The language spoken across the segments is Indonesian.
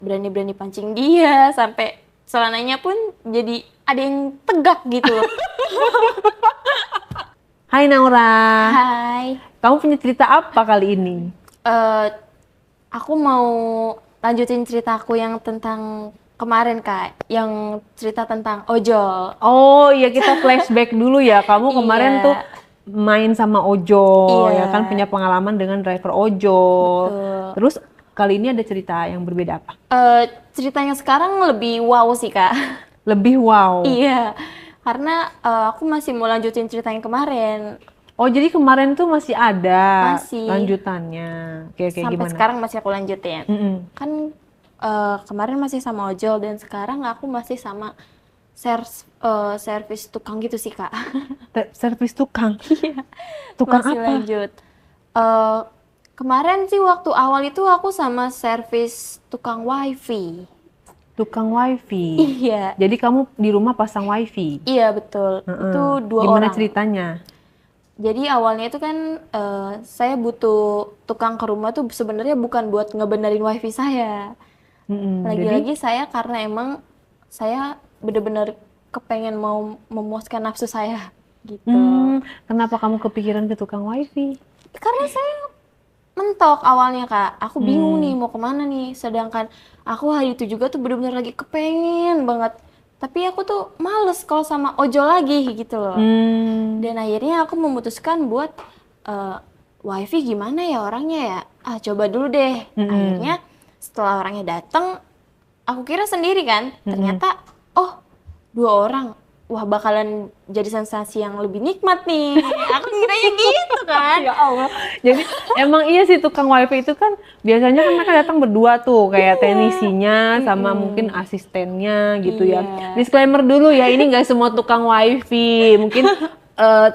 berani-berani pancing dia sampai celananya pun jadi ada yang tegak gitu loh. Hai Naura, Hai, kamu punya cerita apa kali ini? aku mau lanjutin ceritaku yang tentang kemarin Kak, yang cerita tentang ojol. Oh iya, kita flashback dulu ya. Kamu kemarin tuh Iya, main sama ojol, ya kan, iya, punya pengalaman dengan driver ojol. betul. Terus kali ini ada cerita yang berbeda apa? Ceritanya sekarang lebih wow sih Kak. Lebih wow. Iya, karena aku masih mau lanjutin cerita yang kemarin. Oh jadi kemarin tuh masih ada Masih. lanjutannya. Oke, Sampai gimana? sekarang masih aku lanjutin. Mm-mm. Kan kemarin masih sama ojol dan sekarang aku masih sama servis tukang gitu sih Kak. Servis tukang. Iya, Tukang masih apa? lanjut. Eh, Kemarin sih waktu awal itu aku sama servis tukang wifi. Tukang wifi. Iya, Jadi kamu di rumah pasang wifi. iya betul. Heeh. Itu 2 Gimana orang. ceritanya? Jadi awalnya itu kan saya butuh tukang ke rumah tuh sebenarnya bukan buat ngebenerin wifi saya. Mm-mm. Jadi Lagi-lagi saya karena emang saya bener-bener kepengen mau memuaskan nafsu saya gitu. kenapa kamu kepikiran ke tukang wifi? Karena saya mentok awalnya Kak, aku bingung nih mau kemana nih. Sedangkan aku hari itu juga tuh bener-bener lagi kepengen banget. Tapi aku tuh males kalau sama ojol lagi gitu loh. Dan akhirnya aku memutuskan buat wifi gimana ya orangnya ya. Coba dulu deh. Akhirnya setelah orangnya datang, aku kira sendiri kan. Ternyata oh 2 orang. Wah bakalan jadi sensasi yang lebih nikmat nih. Aku kiranya gitu kan. Ya Allah. Jadi emang iya sih tukang wifi itu kan biasanya kan mereka datang berdua tuh kayak teknisinya sama mungkin asistennya gitu ya. Iya. Disclaimer dulu ya, ini nggak semua tukang wifi, mungkin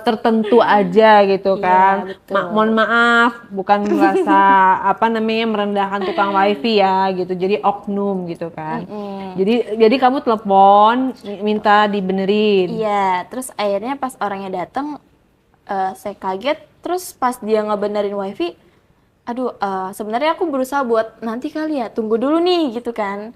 tertentu aja gitu kan. betul. Mohon maaf, bukan merasa apa namanya merendahkan tukang wifi ya gitu. Jadi oknum gitu kan. Jadi kamu telepon minta dibenerin. Iya, terus akhirnya pas orangnya datang, saya kaget. Terus pas dia ngebenerin wifi, aduh, sebenarnya aku berusaha buat nanti kali ya, tunggu dulu nih gitu kan.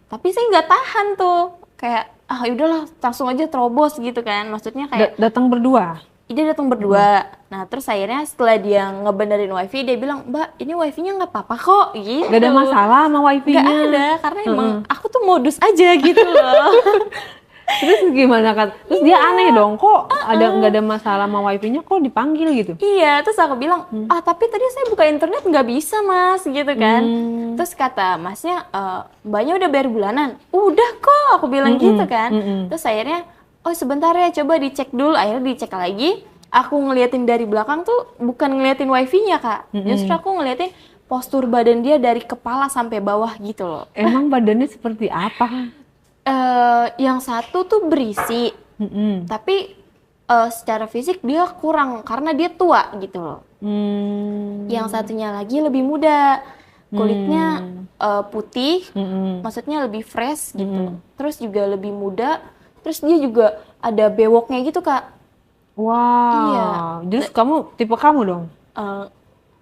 Tapi saya nggak tahan tuh, kayak yaudahlah langsung aja terobos gitu kan. Maksudnya kayak Datang berdua. dia datang berdua. Nah terus akhirnya setelah dia ngebenerin wifi, dia bilang, Mbak ini wifi-nya nggak apa-apa kok gitu. Gak ada masalah sama wifi-nya. Nggak ada, karena emang aku tuh modus aja gitu loh. Terus gimana kan? Terus dia aneh dong, kok nggak ada masalah sama wifi-nya, kok dipanggil gitu? Iya, terus aku bilang, tapi tadi saya buka internet nggak bisa mas, gitu kan. Terus kata masnya, mbaknya udah bayar bulanan? Udah kok, aku bilang gitu kan. Terus akhirnya, oh sebentar ya, coba dicek dulu. Akhirnya dicek lagi, aku ngeliatin dari belakang tuh bukan ngeliatin wifi-nya kak. Justru aku ngeliatin postur badan dia dari kepala sampai bawah gitu loh. Emang badannya seperti apa? Yang satu tuh berisi, tapi secara fisik dia kurang karena dia tua gitu loh. Yang satunya lagi lebih muda, kulitnya putih, maksudnya lebih fresh gitu. Terus juga lebih muda, terus dia juga ada bewoknya gitu kak. Wow. Iya. Terus tipe kamu dong?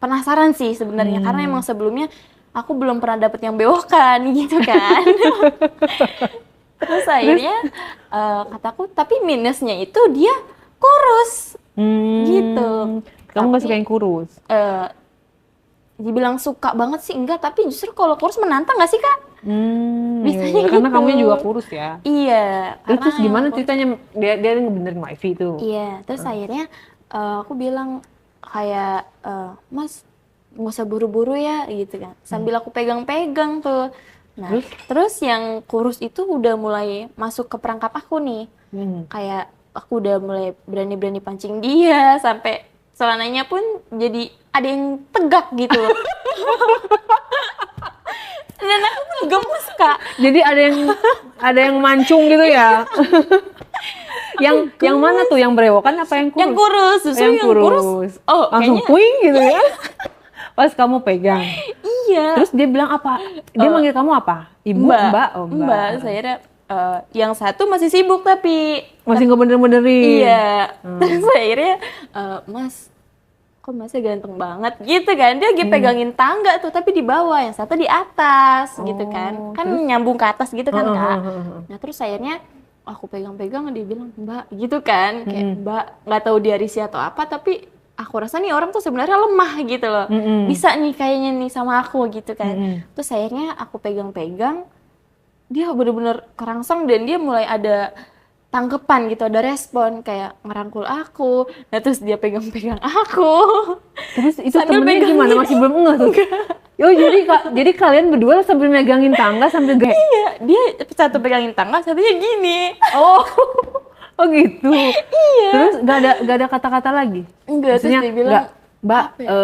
Penasaran sih sebenarnya karena emang sebelumnya aku belum pernah dapet yang bewokan gitu kan. Terus akhirnya kataku, tapi minusnya itu dia kurus gitu. Kamu nggak suka yang kurus? Dibilang suka banget sih enggak, tapi justru kalau kurus menantang nggak sih kak? Biasanya iya, karena gitu. kamunya juga kurus ya. Iya. Terus gimana ceritanya dia ngebenerin wifi itu? Iya, terus akhirnya aku bilang kayak, Mas nggak usah buru-buru ya gitu kan. Sambil aku pegang-pegang tuh. Nah, terus yang kurus itu udah mulai masuk ke perangkap aku nih. Kayak aku udah mulai berani-berani pancing dia sampai celananya pun jadi ada yang tegak gitu loh. Dan aku pun gemes kak. Jadi ada yang mancung gitu ya. yang mana tuh, yang berewokan apa yang kurus? Yang kurus, justru yang kurus. Oh, langsung kayaknya puing gitu ya. Pas kamu pegang. iya. Terus dia bilang apa? Dia manggil kamu apa? Ibu, Mbak? Oh, Mbak. Mbak, saya yang satu masih sibuk tapi masih ngebener-benerin. iya. Terus akhirnya, Mas, kok masnya ganteng banget gitu kan. Dia lagi pegangin tangga tuh, tapi di bawah, yang satu di atas gitu kan. Kan terus? nyambung ke atas gitu kan Kak. Nah terus akhirnya aku pegang-pegang, dia bilang Mbak gitu kan. Kayak Mbak, nggak tahu dia risih atau apa, tapi aku rasa nih orang tuh sebenarnya lemah gitu loh. Bisa nih kayaknya nih sama aku gitu kan. Terus akhirnya aku pegang-pegang, dia bener-bener kerangsang dan dia mulai ada tangkepan gitu, ada respon kayak ngerangkul aku. Nah terus dia pegang-pegang aku. Terus itu Sambil temennya pegangin. gimana? Masih belum ngeh tuh? Oh jadi kalian berdua sambil megangin tangga sambil gak? Iya, dia satu pegangin tangga, satunya gini. Oh, oh gitu. Iya. Terus gak ada kata-kata lagi? Enggak, terus Maksudnya dia bilang, nggak, Mbak, apa ya?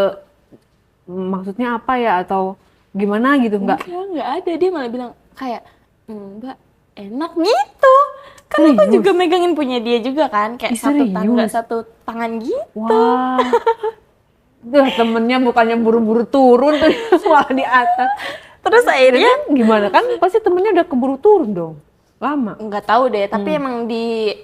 maksudnya apa ya atau gimana gitu Enggak ada. Dia malah bilang kayak, Mbak, enak gitu. Kan aku Serius? juga megangin punya dia juga kan, kayak Ih, satu tangga, serius? satu tangan gitu. Wah, temennya bukannya buru-buru turun tuh malah di atas. Terus akhirnya Gimana kan? Pasti temennya udah keburu turun dong. Lama. nggak tahu deh, tapi emang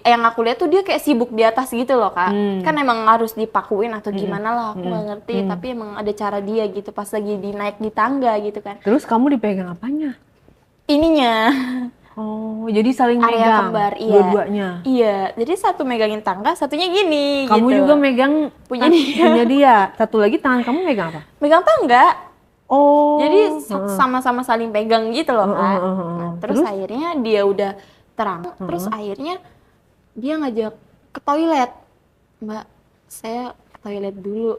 yang aku lihat tuh dia kayak sibuk di atas gitu loh Kak. Kan emang harus dipakuin atau gimana lah, aku nggak ngerti. Tapi emang ada cara dia gitu pas lagi naik di tangga gitu kan. Terus kamu dipegang apanya? Ininya Oh, jadi saling area megang kembar, iya. dua-duanya. Iya, jadi satu megangin tangga, satunya gini Kamu gitu. juga megang Punya dia. punya dia. Satu lagi tangan kamu megang apa? Megang tangga. Oh. Jadi sama-sama saling pegang gitu loh Kak. Heeh. Nah, terus akhirnya dia udah terang, terus akhirnya dia ngajak ke toilet. Mbak, saya ke toilet dulu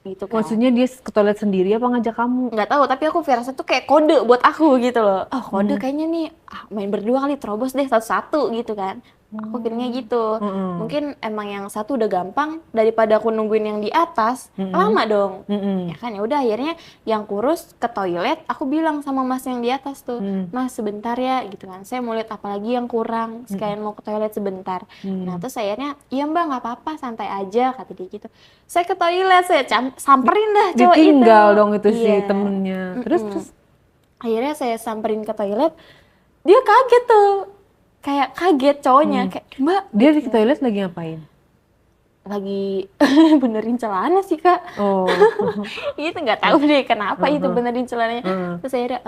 gitu kan. Maksudnya dia ke toilet sendiri apa ngajak kamu? Nggak tahu, tapi aku firasat tuh kayak kode buat aku gitu loh. Oh kode kayaknya nih, main berdua kali, terobos deh satu-satu gitu kan. Aku pikirnya gitu. Mungkin emang yang satu udah gampang, daripada aku nungguin yang di atas, lama dong. Ya kan, ya udah akhirnya yang kurus ke toilet, aku bilang sama mas yang di atas tuh, Mas sebentar ya gitu kan. Saya mau lihat apa lagi yang kurang, sekalian mau ke toilet sebentar. Nah terus akhirnya, iya Mbak nggak apa-apa, santai aja kata dia gitu. Saya ke toilet, saya samperin dah cowok itu. Ditinggal dong itu si Iya. temennya. Terus Akhirnya saya samperin ke toilet, dia kaget tuh. Kayak kaget cowoknya, kayak Mbak dia di toilet lagi ngapain? lagi benerin celana sih Kak. Oh. Gitu nggak tahu deh kenapa itu benerin celananya. Terus akhirnya,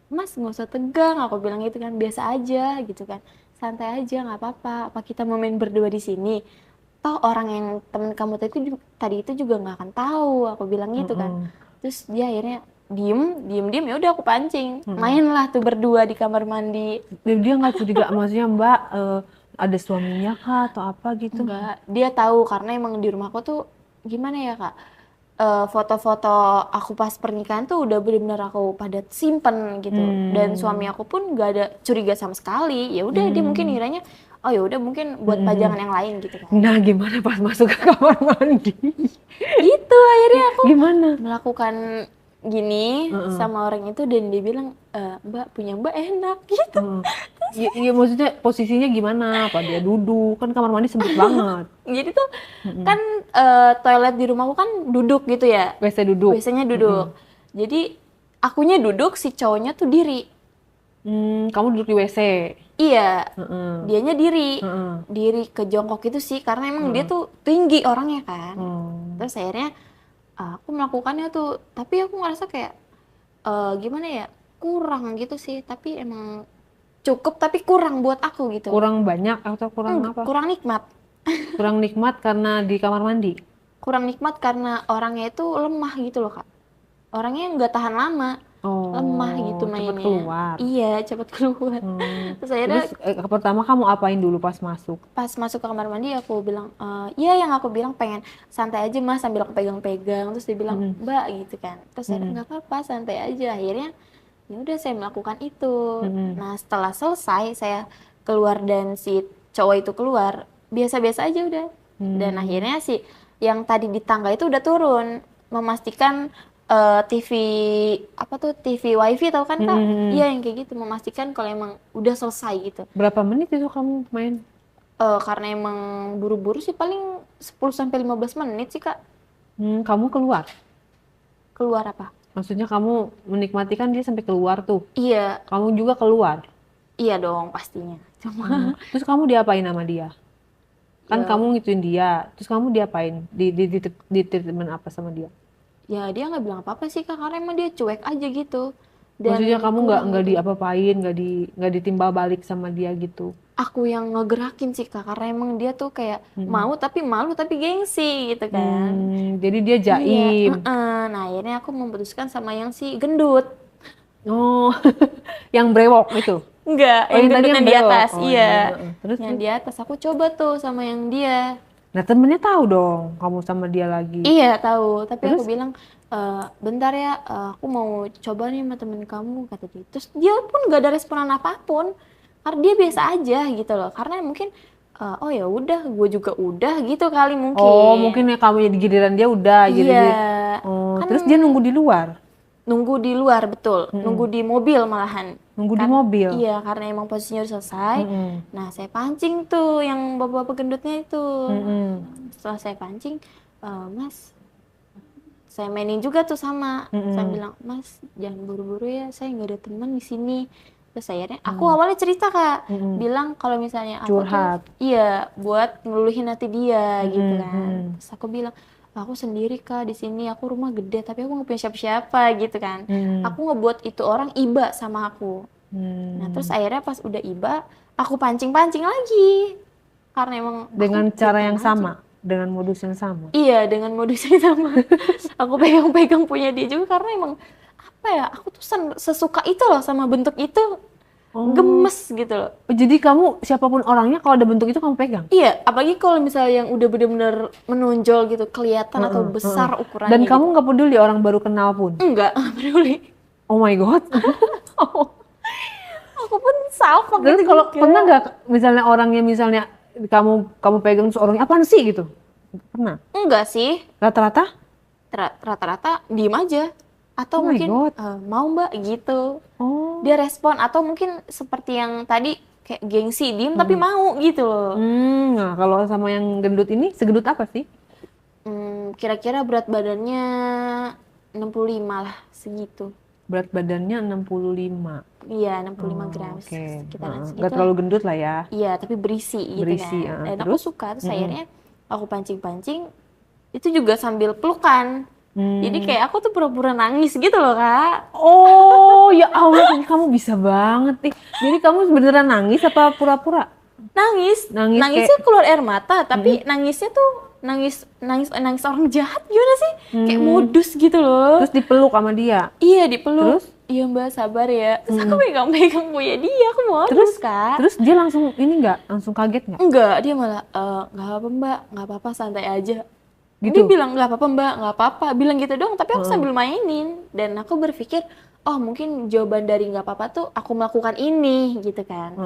Mas nggak usah tegang, aku bilang gitu kan, biasa aja gitu kan, santai aja nggak apa-apa. Apa kita mau main berdua di sini? Toh orang yang temen kamu tadi itu juga nggak akan tahu, aku bilang gitu kan. Terus dia akhirnya diem ya udah aku pancing, mainlah tuh berdua di kamar mandi. Dia nggak curiga, maksudnya Mbak ada suaminya kah atau apa gitu? Enggak, dia tahu karena emang di rumahku tuh gimana ya Kak, foto-foto aku pas pernikahan tuh udah benar-benar aku pada simpen gitu, dan suami aku pun nggak ada curiga sama sekali. Ya udah dia mungkin kiranya oh ya udah mungkin buat pajangan yang lain gitu kan. Nah gimana pas masuk ke kamar mandi? Gitu akhirnya aku Gimana? melakukan gini sama orang itu dan dia bilang, Mbak punya Mbak enak gitu. Iya maksudnya posisinya gimana? Apa dia duduk? Kan kamar mandi sempit banget. Jadi tuh kan toilet di rumahku kan duduk gitu ya. WC duduk. Biasanya duduk. Jadi akunya duduk, si cowoknya tuh diri. Kamu duduk di WC. Iya, dianya diri. Diri ke jongkok itu sih, karena emang dia tuh tinggi orangnya kan. Terus akhirnya aku melakukannya tuh, tapi aku ngerasa kayak gimana ya, kurang gitu sih. Tapi emang cukup, tapi kurang buat aku gitu. Kurang banyak atau kurang apa? Kurang nikmat. Kurang nikmat karena di kamar mandi? Kurang nikmat karena orangnya itu lemah gitu loh Kak. Orangnya nggak tahan lama. Lemah gitu mainnya. Cepet keluar. Iya, cepet keluar. Terus akhirnya Pertama kamu apain dulu pas masuk? pas masuk ke kamar mandi aku bilang, iya yang aku bilang pengen santai aja Mas, sambil aku pegang-pegang. Terus dia bilang, Mbak gitu kan. Terus akhirnya nggak apa-apa, santai aja. Akhirnya ya udah saya melakukan itu. Nah setelah selesai saya keluar dan si cowok itu keluar, biasa-biasa aja udah. Dan akhirnya si yang tadi di tangga itu udah turun, memastikan TV apa tuh, TV wifi tau kan Kak? Iya yang kayak gitu, memastikan kalau emang udah selesai gitu. Berapa menit itu kamu main? Karena emang buru-buru sih paling 10-15 menit sih Kak. Kamu keluar? Keluar apa? Maksudnya kamu menikmati kan dia sampai keluar tuh. Iya, Kamu juga keluar? iya dong pastinya. Cuma Terus kamu diapain sama dia? Kan Ya. kamu ngituin dia, terus kamu diapain? Di treatment apa sama dia? Ya dia nggak bilang apa-apa sih Kak, karena emang dia cuek aja gitu. Dan Maksudnya kamu nggak kurang gitu. diapa-apain, nggak ditimbal balik sama dia gitu? Aku yang ngegerakin sih Kak, karena emang dia tuh kayak mau tapi malu tapi gengsi gitu kan. Jadi dia Iya, jaim. Nah akhirnya aku memutuskan sama yang si gendut. Oh, yang brewok itu. Enggak, Oh, yang yang tadi gendut yang yang di brewok. atas, Oh, iya. Terus, Yang di atas aku coba tuh sama yang dia. nah temennya tahu dong kamu sama dia lagi. Iya tahu, tapi aku Terus? bilang bentar ya, aku mau coba nih sama temen kamu kata dia. Terus dia pun gak ada responan apapun, karena dia biasa aja gitu loh. Karena mungkin oh ya udah, gue juga udah gitu kali mungkin. Oh, mungkin ya kamu di giliran dia udah gitu. Iya, Oh, kan terus dia nunggu di luar. nunggu di luar betul, nunggu di mobil malahan. Nunggu di mobil. Iya, karena emang posisinya udah selesai. Mm-mm. Nah, saya pancing tuh yang bapak-bapak gendutnya itu. Mm-mm. Setelah saya pancing, Mas, saya mainin juga tuh sama. Saya bilang, Mas, jangan buru-buru ya, saya nggak ada teman di sini. Terus akhirnya, aku awalnya cerita Kak, bilang kalau misalnya aku Curhat. tuh, iya, buat ngeluhin hati dia gitu kan. Terus aku bilang, aku sendiri Kak di sini, aku rumah gede, tapi aku nggak punya siapa-siapa gitu kan. Aku ngebuat itu orang iba sama aku. Nah, terus akhirnya pas udah iba, aku pancing-pancing lagi. Karena emang Dengan aku cara bukan yang mancing. sama, dengan modus yang sama. Iya, dengan modus yang sama. Aku pegang-pegang punya dia juga karena emang apa ya, aku tuh sesuka itu loh sama bentuk itu. Gemes gitu loh. Oh, jadi kamu siapapun orangnya kalau ada bentuk itu kamu pegang. Iya, apalagi kalau misalnya yang udah bener-bener menonjol gitu, kelihatan atau besar ukurannya. Dan kamu gitu. nggak peduli orang baru kenal pun. Enggak, peduli. Oh my god. Aku pun salfok Terus gitu kalau juga. pernah nggak misalnya orangnya misalnya kamu pegang terus orangnya apaan sih gitu? Pernah. Enggak sih, Rata-rata? rata-rata diem aja. Atau Oh my mungkin God. mau mbak gitu. Oh. Dia respon atau mungkin seperti yang tadi kayak gengsi diem tapi mau gitu loh. Nah kalau sama yang gendut ini segendut apa sih? Kira-kira berat badannya 65 lah segitu. Berat badannya 65. Iya 65 gram Oke. sekitaran segitu. Nggak terlalu gendut lah ya. Iya tapi berisi gitu Berisi, kan. Dan terus? aku suka terus akhirnya aku pancing-pancing itu juga sambil pelukan. Jadi kayak aku tuh pura-pura nangis gitu loh Kak. Oh ya Allah, kamu bisa banget nih. Jadi kamu beneran nangis apa pura-pura? Nangis, Nangis nangisnya keluar air mata, tapi nangisnya tuh nangis orang jahat gimana sih? Kayak modus gitu loh. Terus dipeluk sama dia. Iya dipeluk. Terus? Iya mbak sabar ya. Terus aku pegang-pegang punya dia, aku modus Kak. Terus dia langsung ini nggak? Langsung kaget nggak? Enggak, dia malah nggak apa-apa mbak, nggak apa-apa santai aja. Gitu? Dia bilang nggak apa-apa mbak, nggak apa-apa. Bilang gitu dong, tapi aku sambil mainin. Dan aku berpikir, oh mungkin jawaban dari nggak apa-apa tuh aku melakukan ini gitu kan.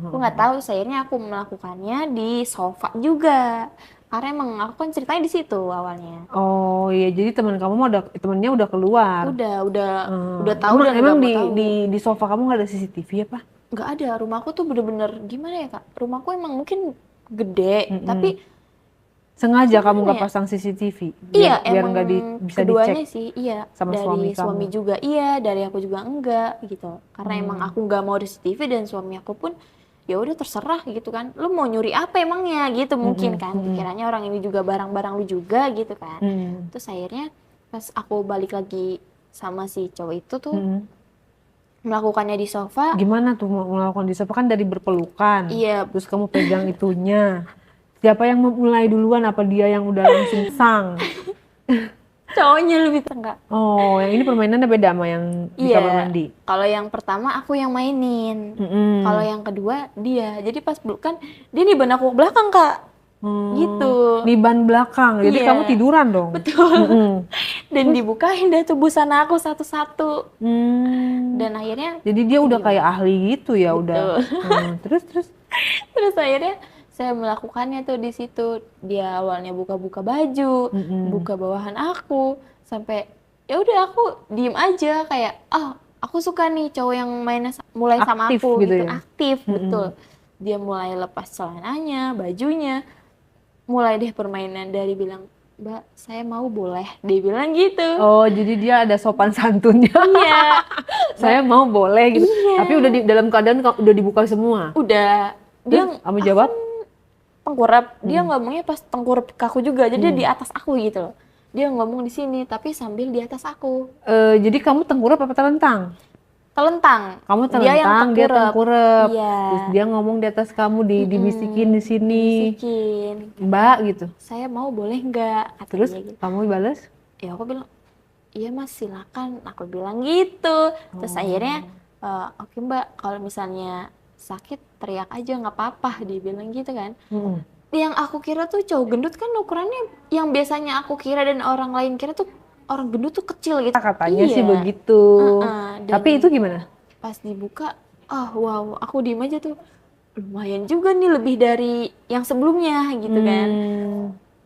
Aku nggak tahu, akhirnya aku melakukannya di sofa juga. Karena emang aku kan ceritanya di situ awalnya. Oh iya, jadi temennya udah keluar. Udah tahu dan Emang nggak mau tahu. di sofa kamu nggak ada CCTV apa? Nggak ada, rumahku tuh bener-bener gimana ya kak? Rumahku emang mungkin gede, tapi Sengaja kamu nggak ya? pasang CCTV iya biar emang nggak bisa keduanya dicek sih, iya sama dari suami kamu. juga iya, dari aku juga enggak gitu. Karena emang aku nggak mau di CCTV dan suami aku pun ya udah terserah gitu kan. Lu mau nyuri apa emangnya gitu mungkin kan. Pikirannya orang ini juga barang-barang lu juga gitu kan. Terus akhirnya pas aku balik lagi sama si cowok itu tuh melakukannya di sofa. Gimana tuh mau melakukan di sofa kan dari berpelukan. Iya. Terus kamu pegang itunya. Siapa yang memulai duluan? Apa dia yang udah langsung sang? Cowoknya lebih tengah. Oh, yang ini permainannya beda sama yang di kamar mandi. Kalau yang pertama aku yang mainin. Kalau yang kedua dia. Jadi pas pelukan dia niban aku ke belakang kak. Gitu. Niban belakang. Jadi Iya. kamu tiduran dong. Betul. Dan dibukain dah tuh busana aku satu-satu. Dan akhirnya. Jadi dia udah kayak ahli gitu ya udah. Terus. Terus akhirnya saya melakukannya tuh di situ. Dia awalnya buka-buka baju, buka bawahan aku, sampai ya udah aku diem aja kayak, aku suka nih cowok yang mainnya mulai sama Aktif aku gitu gitu, ya? aktif betul. Dia mulai lepas celananya, bajunya, mulai deh permainan dari bilang, Mbak saya mau boleh, dia bilang gitu. Oh, jadi dia ada sopan santunnya. Iya, Saya mau boleh gitu. Iya. Tapi udah dalam keadaan udah dibuka semua. udah. Dia kamu jawab? tengkurap, dia ngomongnya pas tengkurap ke aku juga, jadi dia di atas aku gitu loh. Dia ngomong di sini tapi sambil di atas aku. Jadi kamu tengkurap apa telentang? Telentang. Kamu Dia yang telentang, dia tengkurap. Iya. Terus dia ngomong di atas kamu, dibisikin di sini. Dibisikin. Mbak gitu. Saya mau boleh nggak? Katanya Terus gitu. kamu balas? Ya aku bilang, iya mas silakan. Aku bilang gitu. Terus akhirnya, oke mbak, kalau misalnya sakit teriak aja nggak apa-apa. Dia bilang gitu kan. Yang aku kira tuh cowok gendut kan ukurannya yang biasanya aku kira dan orang lain kira tuh orang gendut tuh kecil gitu. Katanya sih Iya. begitu. Dan Tapi itu gimana? pas dibuka, wow, aku diem aja tuh. Lumayan juga nih, lebih dari yang sebelumnya gitu kan.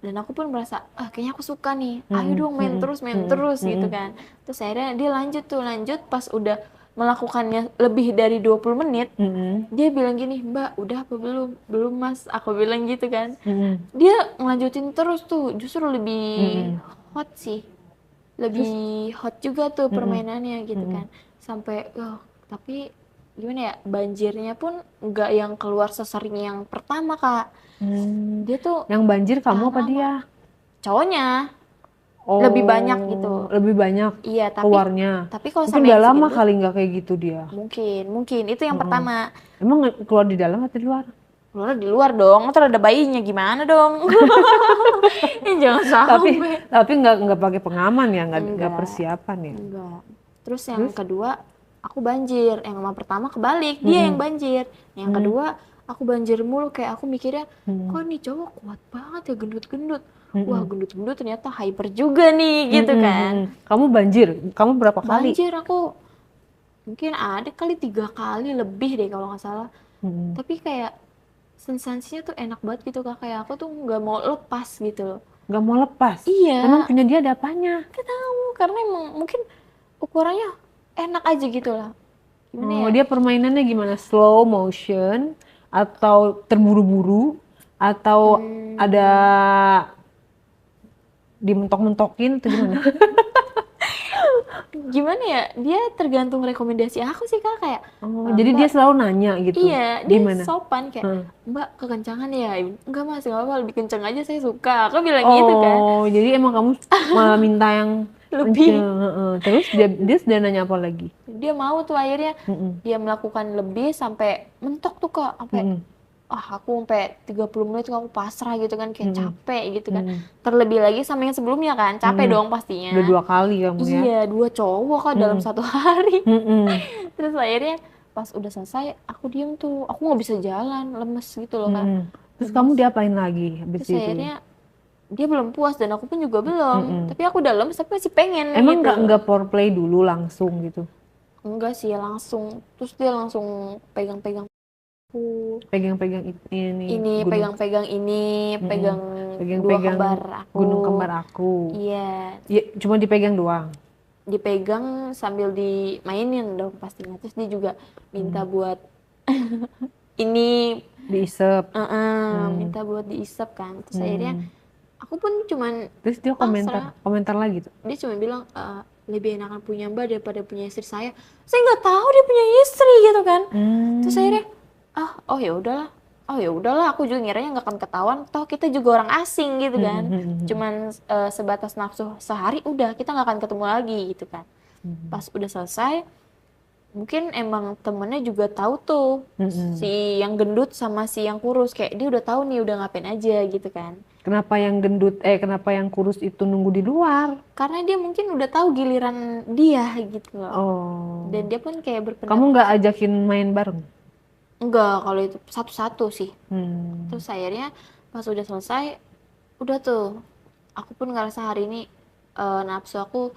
Dan aku pun merasa, kayaknya aku suka nih. Ayo dong main terus gitu kan. Terus akhirnya dia lanjut pas udah melakukannya lebih dari 20 menit, dia bilang gini, Mbak, udah apa belum? Belum mas, aku bilang gitu kan. Dia ngelanjutin terus tuh, justru lebih hot sih. Lebih hot juga tuh permainannya gitu kan. Sampai, tapi gimana ya, banjirnya pun nggak yang keluar sesering yang pertama, Kak. Dia tuh Yang banjir kamu apa dia? cowoknya. Oh, Lebih banyak gitu. Lebih banyak Iya, keluarnya. tapi kalau Mungkin sama udah yang si lama gendut, kali nggak kayak gitu dia. mungkin itu yang pertama. Emang keluar di dalam atau di luar? Keluar di luar dong, ntar ada bayinya gimana dong? Jangan Tapi sampai. nggak pakai pengaman ya, nggak Enggak. persiapan ya. Enggak. Terus yang kedua, aku banjir. Yang sama pertama kebalik, dia yang banjir. Yang kedua, aku banjir mulu, kayak aku mikirnya, kok nih cowok kuat banget ya gendut-gendut. Wah, gendut-gendut ternyata hyper juga nih, gitu kan. Kamu banjir, kamu berapa kali? Banjir aku mungkin ada kali 3 kali lebih deh kalau nggak salah. Tapi kayak sensasinya tuh enak banget gitu Kak, kayak aku tuh nggak mau lepas gitu loh. Nggak mau lepas? Iya. Emang punya dia ada apanya? Gak tahu, karena emang mungkin ukurannya enak aja gitu lah. Gimana ya? Dia permainannya gimana? Slow motion atau terburu-buru atau ada dimentok-mentokin atau gimana? Gimana ya? Dia tergantung rekomendasi aku sih Kak, kayak Jadi dia selalu nanya gitu. iya, dia Gimana? sopan kayak, Mbak kekencangan ya? Enggak mas, nggak apa-apa, lebih kencang aja saya suka. Aku bilang gitu kan. Oh, jadi emang kamu malah minta yang Lebih. kenceng. Terus dia sudah nanya apa lagi? Dia mau tuh akhirnya, dia melakukan lebih sampai mentok tuh Kak, sampai aku sampai 30 menit aku pasrah gitu kan, kayak capek gitu kan. Terlebih lagi sama yang sebelumnya kan, capek dong pastinya. Udah 2 kali kamu ya? Iya, 2 cowok Kak dalam 1 hari. Terus akhirnya pas udah selesai, aku diem tuh, aku nggak bisa jalan, lemes gitu loh Kak. Terus kamu diapain lagi habis Terus itu? akhirnya dia belum puas dan aku pun juga belum. Tapi aku udah lemes tapi masih pengen Emang gitu. nggak foreplay dulu langsung gitu? Enggak sih, langsung. Terus dia langsung pegang-pegang aku. Pegang-pegang Ini gunung. pegang-pegang ini, pegang dua Pegang-pegang kembar aku. gunung kembar aku. Iya, Ya, cuma dipegang doang. dipegang sambil dimainin dong pastinya. Terus dia juga minta buat ini Diisep. minta buat diisep kan. Terus akhirnya aku pun cuman Terus dia komentar lagi tuh. dia cuma bilang lebih enakan punya mbak daripada punya istri saya. Saya nggak tahu dia punya istri gitu kan. Terus akhirnya oh ya udahlah, aku juga ngiranya nggak akan ketahuan, toh kita juga orang asing gitu kan. Cuman sebatas nafsu sehari udah, kita nggak akan ketemu lagi gitu kan. Pas udah selesai, mungkin emang temennya juga tahu tuh si yang gendut sama si yang kurus, kayak dia udah tahu nih udah ngapain aja gitu kan. Kenapa yang kurus itu nunggu di luar? Karena dia mungkin udah tahu giliran dia gitu loh. Dan dia pun kayak berpendapat. Kamu nggak ajakin main bareng? Enggak, kalau itu satu-satu sih. Terus akhirnya pas udah selesai, udah tuh, aku pun ngerasa hari ini nafsu aku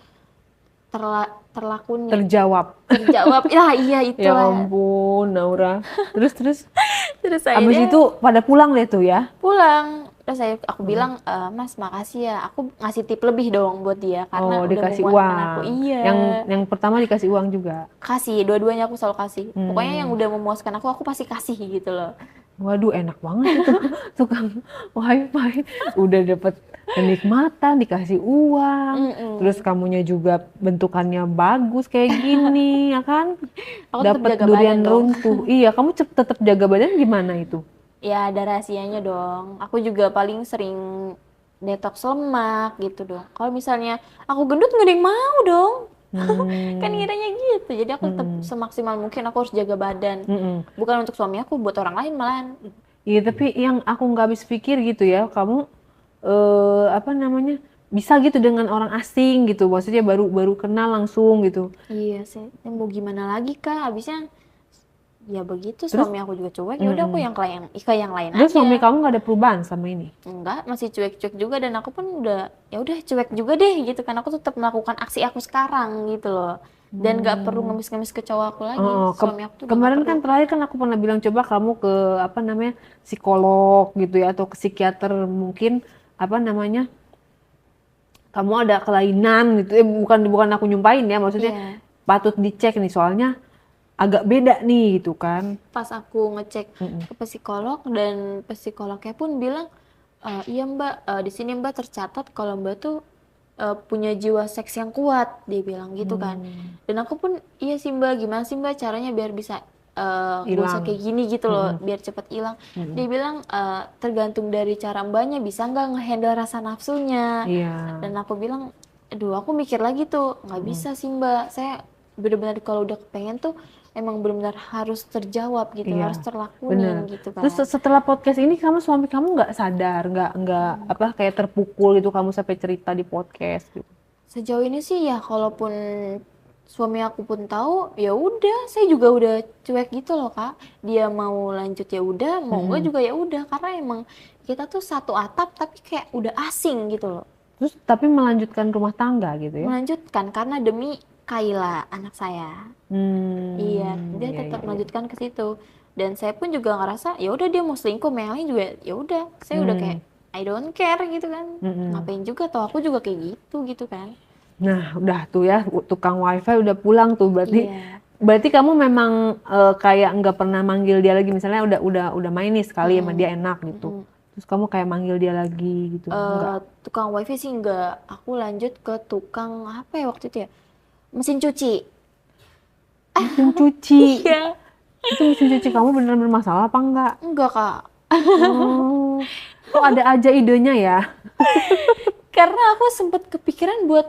terlakoni. Terjawab. Iya itu Ya lah. ampun, Naura. Terus Terus abis akhirnya itu pada pulang deh tuh ya? pulang. Terus aku bilang, Mas makasih ya, aku ngasih tip lebih dong buat dia karena udah dikasih memuaskan uang. aku. Iya. Yang pertama dikasih uang juga. Kasih, dua-duanya aku selalu kasih. Pokoknya yang udah memuaskan aku pasti kasih gitu loh. Waduh, enak banget itu tukang wifi. Udah dapet kenikmatan, dikasih uang. Terus kamunya juga bentukannya bagus kayak gini, ya kan? Aku tetap Dapat jaga durian badan dong. runtuh. Iya, kamu tetap jaga badan gimana itu? Ya ada rahasianya dong. Aku juga paling sering detox lemak gitu dong. Kalau misalnya aku gendut nggak ada yang mau dong. Kan Hmm. kiranya gitu. Jadi aku tetap Mm-mm. semaksimal mungkin aku harus jaga badan. Mm-mm. Bukan untuk suami aku, buat orang lain malahan. Iya, tapi yang aku nggak habis pikir gitu ya, kamu apa namanya bisa gitu dengan orang asing gitu, maksudnya baru baru kenal langsung gitu. Iya sih. Ya mau gimana lagi Kak? Habisnya ya begitu Terus, suami aku juga cuek. Ya udah aku mm-mm. yang ke yang lain Terus suami aja. kamu nggak ada perubahan sama ini? Enggak, masih cuek-cuek juga dan aku pun udah ya udah cuek juga deh gitu kan. Aku tetap melakukan aksi aku sekarang gitu loh. Dan nggak perlu ngemis-ngemis ke cowok aku lagi. Oh, Suami aku tuh udah nggak kemarin perlu. kan terakhir kan aku pernah bilang coba kamu ke apa namanya psikolog gitu ya atau ke psikiater mungkin apa namanya kamu ada kelainan gitu. Bukan bukan aku nyumpain ya, maksudnya Iya, patut dicek nih soalnya agak beda nih gitu kan. pas aku ngecek Mm-mm. ke psikolog dan psikolognya pun bilang, iya Mbak, di sini Mbak tercatat kalau Mbak tuh punya jiwa seks yang kuat, dia bilang gitu kan. Dan aku pun iya sih Mbak, gimana sih Mbak caranya biar bisa nggak usah kayak Hilang. gini gitu loh, Mm-mm. biar cepet hilang. Mm-mm. Dia bilang tergantung dari cara Mbaknya bisa nggak ngehandle rasa nafsunya. Iya. Dan aku bilang, aduh aku mikir lagi tuh, nggak Mm-mm. bisa sih Mbak, saya benar-benar kalau udah kepengen tuh emang benar-benar harus terjawab gitu, harus Iya, terlakuin bener. gitu Terus kan. setelah podcast ini kamu suami kamu nggak sadar, nggak apa kayak terpukul gitu kamu sampai cerita di podcast gitu. Sejauh ini sih ya kalaupun suami aku pun tahu ya udah saya juga udah cuek gitu loh Kak. Dia mau lanjut ya udah, mau enggak Mm-mm. juga ya udah karena emang kita tuh satu atap tapi kayak udah asing gitu loh. Terus tapi melanjutkan rumah tangga gitu ya? Melanjutkan karena demi Kayla anak saya. Iya, dia Iya tetap iya iya. melanjutkan ke situ. Dan saya pun juga ngerasa ya udah dia mau selingkuh sama yang lain juga ya udah, saya udah kayak Hmm. I don't care gitu kan. Mm-mm. Ngapain juga toh aku juga kayak gitu kan. Nah, udah tuh ya tukang wifi udah pulang tuh berarti Iya. berarti kamu memang kayak nggak pernah manggil dia lagi misalnya udah main nih sekali sama Mm-mm. dia enak gitu. Mm-mm. Terus kamu kayak manggil dia lagi gitu. Enggak. Tukang wifi sih enggak. Aku lanjut ke tukang apa ya waktu itu ya? Mesin cuci. Mesin cuci. Iya. Itu mesin cuci kamu beneran bermasalah apa enggak? Enggak, Kak. Oh, kok ada aja idenya ya? Karena aku sempat kepikiran buat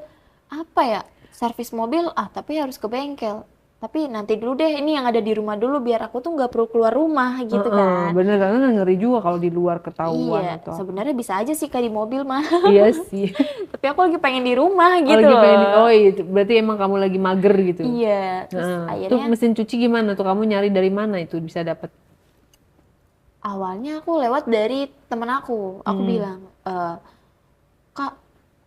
apa ya? Servis mobil, tapi harus ke bengkel. Tapi nanti dulu deh, ini yang ada di rumah dulu biar aku tuh nggak perlu keluar rumah gitu Heeh, kan. bener karena ngeri juga kalau di luar ketahuan Iya, atau apa. sebenarnya bisa aja sih Kak di mobil mah. Iya sih. Tapi aku lagi pengen di rumah Oh, gitu lagi pengen loh. oh iya, berarti emang kamu lagi mager gitu. Iya, terus Heeh. Tuh akhirnya mesin cuci gimana tuh kamu nyari dari mana itu bisa dapet? awalnya aku lewat dari temen aku. Aku Hmm. bilang, Kak,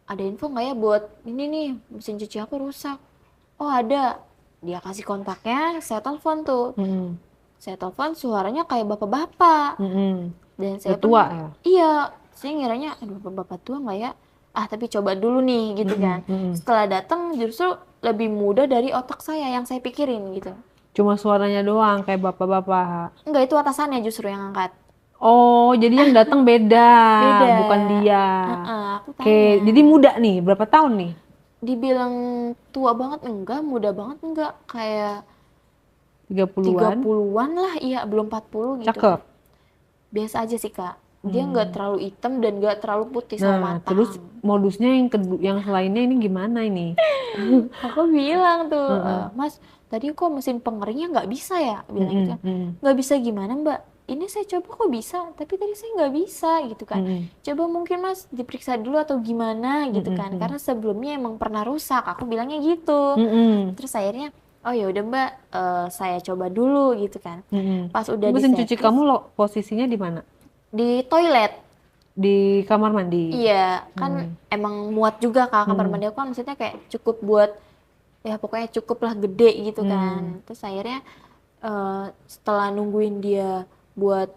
ada info nggak ya buat ini nih mesin cuci aku rusak? Oh ada. Dia kasih kontaknya, saya telepon tuh. Hmm. Saya telepon suaranya kayak bapak-bapak. Hmm. Dan Udah saya tua pun, ya? iya, saya ngiranya, aduh bapak-bapak tua nggak ya? Tapi coba dulu nih gitu Hmm. kan. Hmm. Setelah datang justru lebih mudah dari otak saya yang saya pikirin gitu. Cuma suaranya doang kayak bapak-bapak. Enggak, itu atasannya justru yang angkat. Oh, jadi yang datang beda, Beda. bukan dia. Aku Oke, tanya. jadi muda nih, berapa tahun nih? Dibilang tua banget enggak, muda banget enggak. Kayak 30-an? 30-an lah, iya belum 40 gitu Cakep. kan. Biasa aja sih Kak. Dia nggak terlalu hitam dan nggak terlalu putih Nah, sama terus matang. modusnya yang kedua, yang selainnya ini gimana ini? Aku bilang tuh, Heeh. Mas, tadi kok mesin pengeringnya nggak bisa ya? Bilang gitu Mm-mm, kan. mm-mm, Nggak bisa gimana Mbak? Ini saya coba kok bisa, tapi tadi saya nggak bisa gitu kan. mm-mm, Coba mungkin Mas diperiksa dulu atau gimana gitu mm-mm, kan. mm-mm. Karena sebelumnya emang pernah rusak. Aku bilangnya gitu. Mm-mm, Terus akhirnya, oh ya udah Mbak, saya coba dulu gitu kan. mm-mm. Pas udah Mesin cuci diservis kamu lo posisinya di mana? di toilet. Di kamar mandi. Iya, kan emang muat juga Kak kamar mandi aku kan maksudnya kayak cukup buat ya pokoknya cukup lah gede gitu kan. Terus akhirnya setelah nungguin dia buat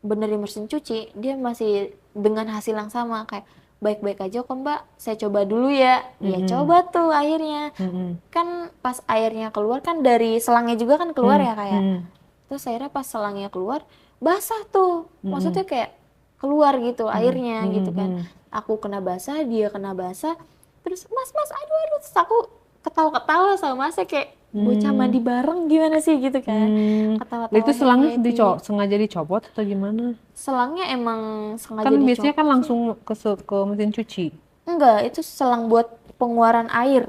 benerin mesin cuci, dia masih dengan hasil yang sama kayak baik-baik aja kok Mbak, saya coba dulu ya. Dia coba tuh akhirnya. Mm-mm, Kan pas airnya keluar kan dari selangnya juga kan keluar ya kayak. mm-mm, Terus akhirnya pas selangnya keluar basah tuh. mm-mm, Maksudnya kayak keluar gitu airnya gitu kan. mm-mm. Aku kena basah, dia kena basah. Terus mas aduh terus aku ketawa-ketawa sama Masnya kayak bocah mandi bareng gimana sih gitu kan. Ketawa-tawa Itu selangnya happy. sengaja dicopot atau gimana? Selangnya emang sengaja Kan biasanya kan dicopot sih. langsung ke mesin cuci. Enggak, itu selang buat pengeluaran air.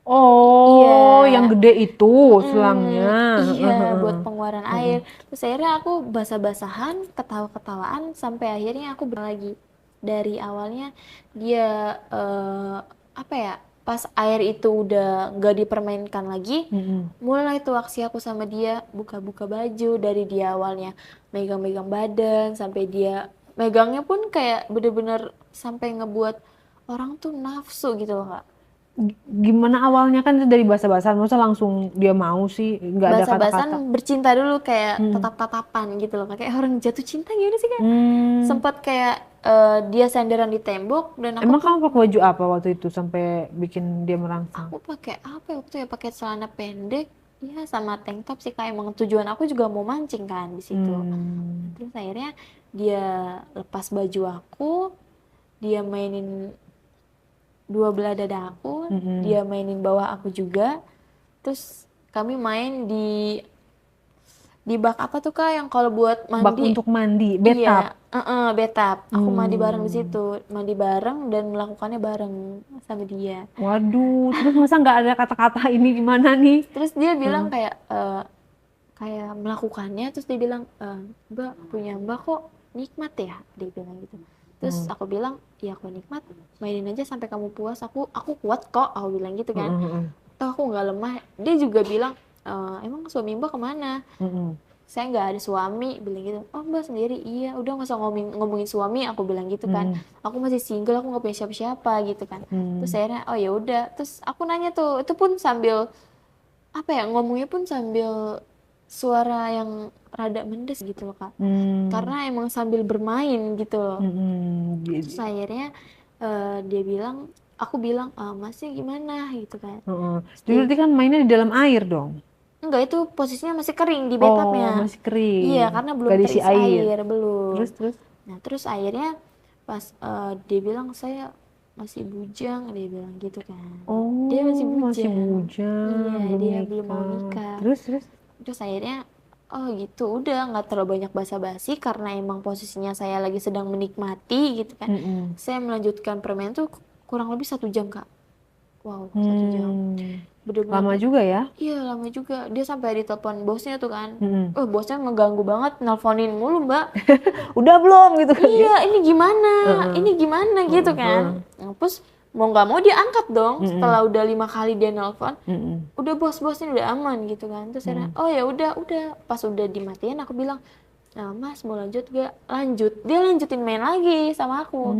Iya. Oh, yang gede itu selangnya. Iya, buat pengeluaran air. Terus akhirnya aku basah-basahan, ketawa-ketawaan, sampai akhirnya aku lagi. Dari awalnya dia apa ya? Pas air itu udah nggak dipermainkan lagi, mulai tuh aksi aku sama dia buka-buka baju dari dia awalnya megang-megang badan sampai dia megangnya pun kayak bener-bener sampai ngebuat orang tuh nafsu gitu loh Kak. Gimana awalnya kan itu dari basa-basan, masa langsung dia mau sih, nggak ada kata-kata. Basa-basan bercinta dulu kayak tatap-tatapan gitu loh kayak orang jatuh cinta gimana sih Kak? Hmm. Sempat kayak dia senderan di tembok dan aku Emang pun kamu pakai baju apa waktu itu sampai bikin dia merangsang? aku pakai apa ya waktu ya pakai celana pendek ya sama tank top sih Kak emang tujuan aku juga mau mancing kan di situ. Terus akhirnya dia lepas baju aku, dia mainin dua belah dada aku, dia mainin bawah aku juga. Terus kami main di bak apa tuh Kak yang kalau buat Bak mandi? untuk mandi, bathtub. Iya, bathtub. Aku mandi bareng di situ, mandi bareng dan melakukannya bareng sama dia. Waduh, terus masa nggak ada kata-kata ini gimana nih? Terus dia bilang kayak kayak melakukannya, terus dia bilang Mbak punya Mbak kok nikmat ya, dia bilang gitu. Terus aku bilang ya aku nikmat, mainin aja sampai kamu puas. Aku kuat kok, aku bilang gitu kan. Toh aku nggak lemah. Dia juga bilang emang suami Mbak kemana? Saya nggak ada suami, bilang gitu. Oh Mbak sendiri, iya udah nggak usah ngomongin suami, aku bilang gitu kan. Aku masih single, aku nggak punya siapa-siapa gitu kan. Terus akhirnya oh ya udah, terus aku nanya tuh, itu pun sambil apa ya ngomongnya pun sambil suara yang rada mendes gitu loh Kak. Karena emang sambil bermain gitu loh. Terus akhirnya dia bilang, aku bilang Masnya gimana gitu kan. Jadi berarti kan mainnya di dalam air dong? Enggak, itu posisinya masih kering di Oh, bathtubnya. masih kering. Iya, karena belum Gak diisi terisi air. air, belum. Terus? Nah, terus akhirnya pas dia bilang saya masih bujang, dia bilang gitu kan. Dia masih Oh, masih bujang. bujang, Iya, belum dia belum mau nikah. nikah. Terus? Terus akhirnya oh gitu, udah nggak terlalu banyak basa-basi karena emang posisinya saya lagi sedang menikmati gitu kan. Saya melanjutkan permen tuh kurang lebih 1 jam Kak. Wow, 1 jam. Bener-bener Lama juga ya? iya lama juga. Dia sampai ditelepon bosnya tuh kan. Bosnya ngeganggu banget, nelponin mulu Mbak. Udah belum gitu kan ya? Iya, ini gimana? Ini gimana gitu kan. Nah, terus mau nggak mau dia angkat dong. Setelah udah 5 kali dia nelpon, udah bos ini udah aman gitu kan. Terus akhirnya, oh ya udah. Pas udah dimatiin aku bilang, nah Mas mau lanjut gak? Lanjut. Dia lanjutin main lagi sama aku.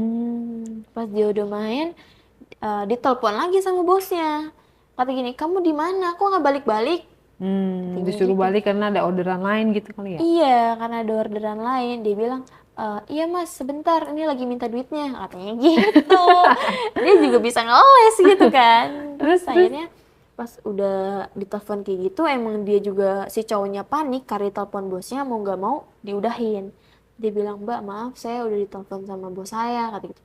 Pas dia udah main, ditelepon lagi sama bosnya. Kata gini, kamu di mana? Kok nggak balik-balik? Disuruh Gitu. balik karena ada orderan lain gitu kali ya? Iya, karena ada orderan lain. Dia bilang, iya Mas, sebentar, ini lagi minta duitnya, katanya gitu. Dia juga bisa ngeles gitu kan. Terus akhirnya pas udah ditelepon kayak gitu, emang dia juga si cowoknya panik karena telepon bosnya mau nggak mau diudahin. Dia bilang, Mbak maaf saya udah ditelepon sama bos saya, kata gitu.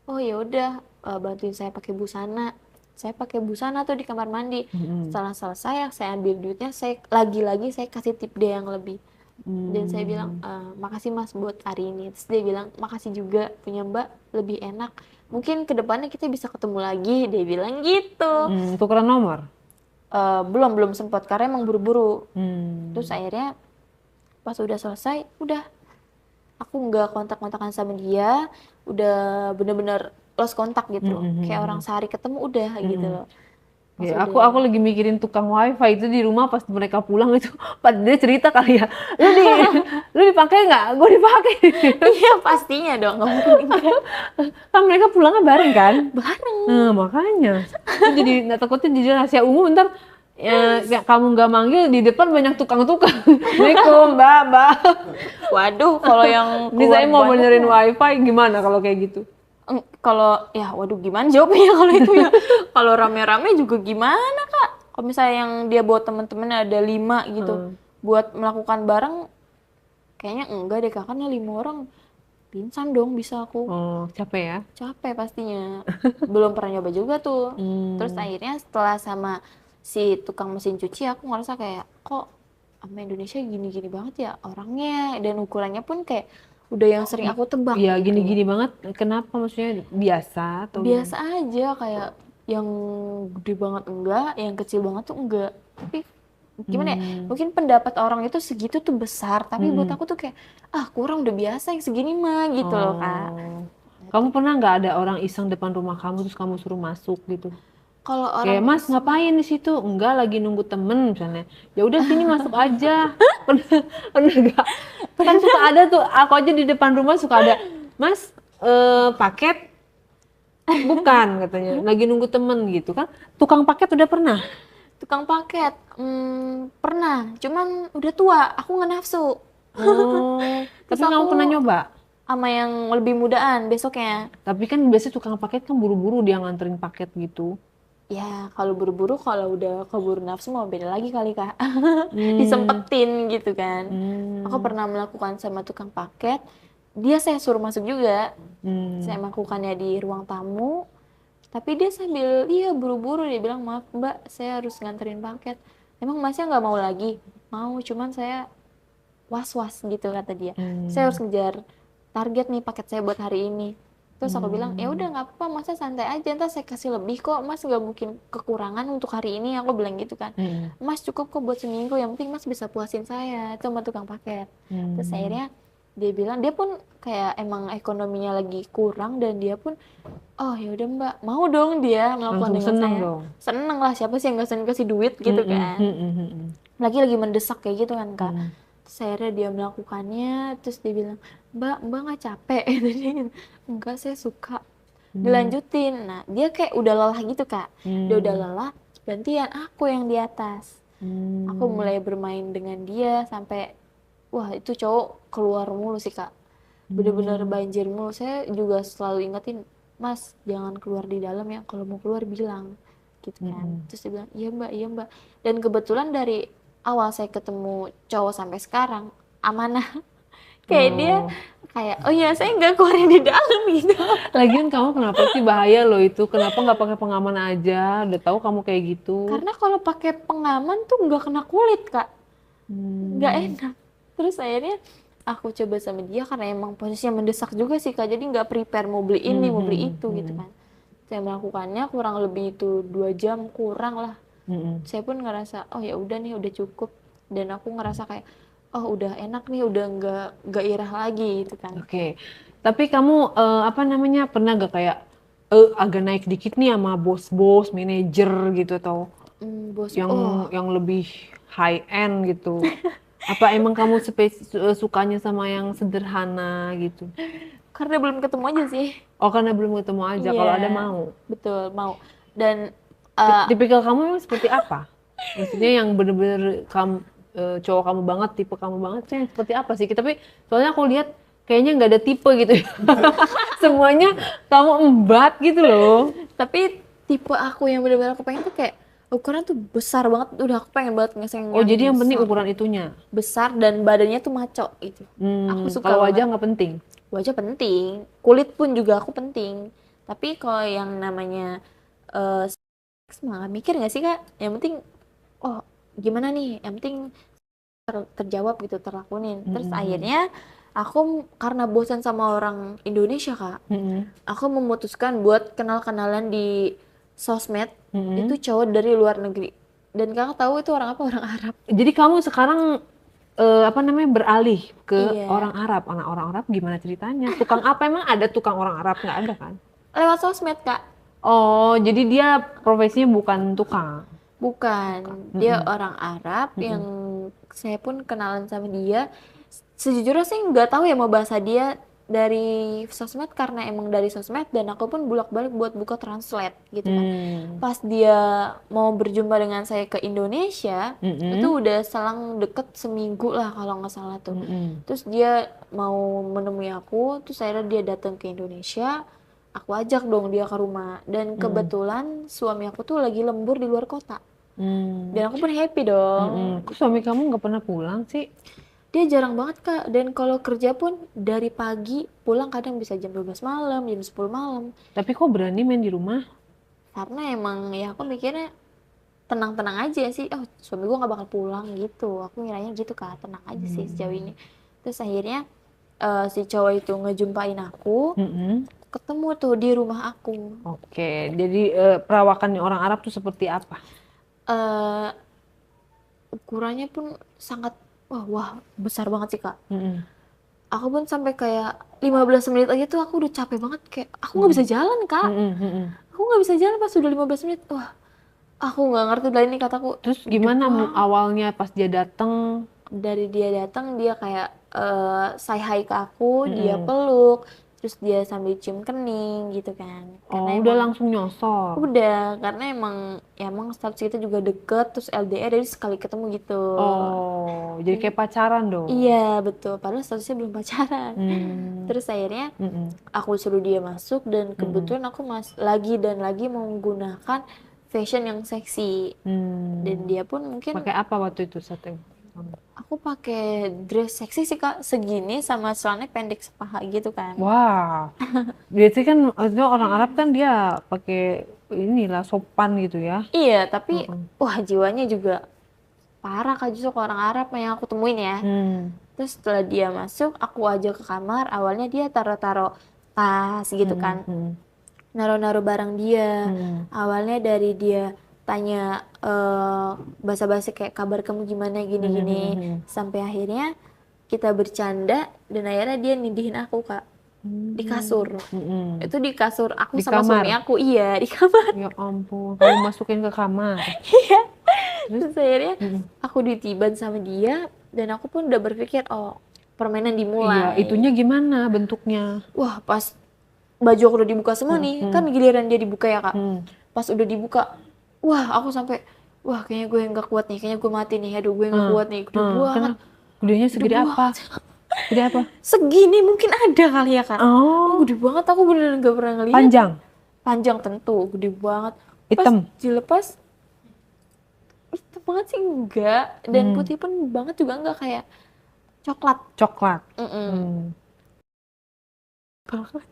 Oh ya udah, bantuin saya pakai busana. Saya pakai busana tuh di kamar mandi. Setelah selesai, saya ambil duitnya, saya lagi-lagi saya kasih tip dia yang lebih. Dan saya bilang, makasih Mas buat hari ini. Terus dia bilang, makasih juga punya Mbak, lebih enak. Mungkin kedepannya kita bisa ketemu lagi, dia bilang gitu. Tukeran nomor? Belum sempat karena emang buru-buru. Terus akhirnya pas udah selesai, udah aku nggak kontak-kontakan sama dia, udah bener-bener lost kontak gitu loh. Kayak orang sehari ketemu udah gitu loh. Ya, aku lagi mikirin tukang wifi itu di rumah pas mereka pulang itu, pas dia cerita kali ya, lu dipakai nggak? Gue dipakai. Iya pastinya dong, nggak mungkin enggak. Kan mereka pulangnya bareng kan? Bareng. Makanya. Itu jadi takutnya jadi rahasia umum ntar kamu nggak manggil di depan banyak tukang-tukang. Assalamualaikum mbak. Waduh, kalau yang Ini saya mau benerin wifi gimana kalau kayak gitu? Kalau ya waduh gimana jawabnya kalau itu ya. Kalau rame-rame juga gimana Kak? Kalau misalnya yang dia bawa temen-temennya ada 5 gitu buat melakukan bareng, kayaknya enggak deh Kak, karena 5 orang pingsan dong bisa aku. Oh, capek ya? Capek pastinya. Belum pernah nyoba juga tuh. Terus Hmm. akhirnya setelah sama si tukang mesin cuci aku ngerasa kayak kok sama Indonesia gini-gini banget ya orangnya dan ukurannya pun kayak udah yang sering aku tebak Ya gitu. gini-gini banget. Kenapa maksudnya biasa atau gimana? Biasa aja kayak yang gede banget enggak, yang kecil banget tuh enggak. Tapi gimana ya? Hmm. Mungkin pendapat orang itu segitu tuh besar, tapi buat Mm-mm. aku tuh kayak ah kurang udah biasa yang segini mah gitu loh Kak. Oh. Kamu pernah nggak ada orang iseng depan rumah kamu terus kamu suruh masuk gitu? Kalau Kayak orang Mas iseng ngapain di situ? Enggak lagi nunggu temen misalnya. Ya udah sini masuk aja. Pernah pernah nggak? Kan suka ada tuh. Aku aja di depan rumah suka ada. Mas paket bukan katanya. Lagi nunggu temen gitu kan. Tukang paket udah pernah. tukang paket, pernah, cuman udah tua, aku nggak nafsu. Oh, Terus tapi kamu pernah aku nyoba. sama yang lebih mudaan besoknya. Tapi kan biasanya tukang paket kan buru-buru dia nganterin paket gitu. Ya, kalau buru-buru, kalau udah keburu nafsu mau beda lagi kali, Kak. Hmm, Disempetin gitu kan. Aku hmm, pernah melakukan sama tukang paket, dia saya suruh masuk juga. Saya hmm, melakukannya di ruang tamu, tapi dia sambil, iya buru-buru, dia bilang, maaf mbak, saya harus nganterin paket. Emang masnya nggak mau lagi? Mau, cuman saya was-was gitu kata dia. Saya harus hmm, ngejar target nih paket saya buat hari ini. Terus aku bilang, ya udah hmm, nggak apa-apa, masa santai aja, ntar saya kasih lebih kok, mas nggak mungkin kekurangan untuk hari ini, aku bilang gitu kan. hmm, Mas cukup kok buat seminggu, yang penting mas bisa puasin saya, itu sama tukang paket. Terus hmm. akhirnya dia bilang, dia pun kayak emang ekonominya lagi kurang dan dia pun, oh ya udah mbak, mau dong dia melakukan Langsung dengan seneng saya. dong. Seneng lah, siapa sih yang gak seneng kasih duit Hmm, gitu hmm, kan. hmm, hmm, hmm, Lagi mendesak kayak gitu kan kak. hmm, Terus akhirnya dia melakukannya, terus dia bilang, mbak nggak capek? Gitu dia gitu. Enggak, saya suka. hmm, Dilanjutin, nah dia kayak udah lelah gitu kak. Dia udah hmm, lelah, gantian aku yang di atas. Aku hmm, mulai bermain dengan dia sampai, wah itu cowok keluar mulu sih kak. Bener-bener hmm, banjir mulu. Saya juga selalu ingetin, mas jangan keluar di dalam ya, kalau mau keluar bilang. Gitu hmm, kan. hmm. Terus dia bilang, iya mbak, iya mbak. Dan kebetulan dari awal saya ketemu cowok sampai sekarang, amanah. Kayak dia, Oh, kayak, oh iya saya nggak keluarin di dalam gitu. lagian kamu kenapa sih bahaya loh itu? Kenapa nggak pakai pengaman aja? Udah tahu kamu kayak gitu. Karena kalau pakai pengaman tuh nggak kena kulit kak. Nggak Hmm, enak. Terus akhirnya aku coba sama dia karena emang posisinya mendesak juga sih kak, jadi nggak prepare mau beli ini hmm, mau beli hmm, itu gitu hmm, kan. Saya melakukannya kurang lebih itu 2 jam kurang lah. hmm, hmm. Saya pun ngerasa oh ya udah nih udah cukup, dan aku ngerasa kayak oh udah enak nih, udah nggak irah lagi gitu kan. Oke, tapi kamu apa namanya pernah gak kayak agak naik dikit nih sama bos-bos, manajer gitu atau Bos, yang oh yang lebih high end gitu? Apa emang kamu sukanya sama yang sederhana gitu? karena belum ketemu aja sih. Oh karena belum ketemu aja. Iya, Kalau ada mau. betul mau. Dan eh, Tipikal kamu memang seperti apa? Maksudnya yang bener-bener kamu cowok kamu banget, tipe kamu banget tuh yang seperti apa sih? Tapi soalnya aku lihat kayaknya nggak ada tipe gitu. Semuanya kamu embat gitu loh. tapi tipe aku yang benar-benar aku pengen tuh kayak ukuran tuh besar banget, udah aku pengen banget ngeseng Oh yang jadi yang penting besar ukuran itunya. besar dan badannya tuh maco gitu. Aku suka Kalau banget. wajah nggak penting. Wajah penting, kulit pun juga aku penting, tapi kalau yang namanya seks mah nggak mikir nggak sih kak, yang penting oh gimana nih, yang penting terjawab gitu, terlakuin. Terus Mm-mm. akhirnya aku karena bosan sama orang Indonesia kak, Mm-mm. aku memutuskan buat kenal-kenalan di sosmed itu Mm-mm. cowok dari luar negeri. Dan kakak tahu itu orang apa? Orang Arab. Jadi kamu sekarang apa namanya beralih ke Iya, orang Arab. Anak orang Arab gimana ceritanya? Tukang apa emang ada tukang orang Arab nggak ada kan? lewat sosmed kak. Oh jadi dia profesinya bukan tukang. Bukan, dia Mm-mm. orang Arab yang Mm-mm. saya pun kenalan sama dia. Sejujurnya sih nggak tahu ya mau bahasa dia dari sosmed, karena emang dari sosmed dan aku pun bolak-balik buat buka translate gitu kan. Hmm. Pas dia mau berjumpa dengan saya ke Indonesia, itu Mm-mm. udah selang deket seminggu lah kalau nggak salah tuh. Mm-mm. Terus dia mau menemui aku, terus akhirnya dia datang ke Indonesia. Aku ajak dong dia ke rumah, dan Mm-mm. kebetulan suami aku tuh lagi lembur di luar kota. Hmm. Dan aku pun happy dong. Mm-mm. Kok suami kamu nggak pernah pulang sih? Dia jarang banget Kak, dan kalau kerja pun dari pagi pulang kadang bisa jam 12 malam, jam 10 malam. Tapi kok berani main di rumah? Karena emang ya aku mikirnya tenang-tenang aja sih, oh suami gue nggak bakal pulang gitu. Aku ngiranya gitu Kak, tenang aja sih sejauh ini. Terus akhirnya si cowok itu ngejumpain aku, Mm-mm. ketemu tuh di rumah aku. Oke, jadi perawakan orang Arab tuh seperti apa? eh Ukurannya pun sangat wah besar banget sih Kak. Mm-mm. Aku pun sampai kayak 15 menit aja tuh aku udah capek banget, kayak aku nggak bisa jalan Kak. Mm-mm, mm-mm. Aku nggak bisa jalan pas udah 15 menit. Wah, aku nggak ngerti lah ini, kataku Terus gede gimana banget. awalnya pas dia datang? Dari dia datang dia kayak say hi ke aku, dia Mm-mm. peluk, terus dia sambil cium kening gitu kan. Karena Oh, udah emang langsung nyosor. udah, karena emang ya emang status kita juga deket, terus LDR jadi sekali ketemu gitu. Oh, jadi kayak pacaran dong. Iya betul, padahal statusnya belum pacaran. Hmm. Terus akhirnya Mm-mm. aku suruh dia masuk, dan Mm-mm. kebetulan aku lagi dan lagi menggunakan fashion yang seksi, dan Hmm. dia pun mungkin Pakai apa waktu itu sate? aku pakai dress seksi sih Kak, segini sama celana pendek sepaha gitu kan. Wah, biasanya kan itu orang Arab kan dia pakai inilah sopan gitu ya. Iya, tapi Mm-mm. wah jiwanya juga parah Kak, justru ke orang Arab yang aku temuin ya. Hmm. Terus setelah dia masuk, aku ajak ke kamar, awalnya dia taruh-taruh tas gitu kan. Mm-mm. Mm-mm. Naruh-naruh barang dia. Mm-mm. Awalnya dari dia tanya basa-basi kayak kabar kamu gimana gini-gini, Mm-mm. sampai akhirnya kita bercanda dan akhirnya dia nindihin aku Kak di kasur. Mm-mm. Itu di kasur aku Di sama suami kamar. aku, iya di kamar. Ya ampun, kamu masukin ke kamar. Iya. Terus? Terus akhirnya Mm-mm. aku ditiban sama dia, dan aku pun udah berpikir oh permainan Iya, dimulai. itunya gimana bentuknya? Wah pas baju aku udah dibuka semua nih, kan Mm-mm. giliran dia dibuka ya Kak. Mm. Pas udah dibuka, wah aku sampai wah kayaknya gue nggak kuat nih, kayaknya gue mati nih, aduh gue nggak kuat nih, gede banget, Karena gedenya gede segede apa? banget. Gede apa? Segini mungkin ada kali ya Kak. Oh, Oh, gede banget, aku beneran gak pernah ngeliat. panjang, Panjang tentu, gede banget. Pas hitam. dilepas, itu banget sih enggak, dan Hmm. putih pun banget juga enggak, kayak coklat. Coklat. Mm-mm. Hmm. Banget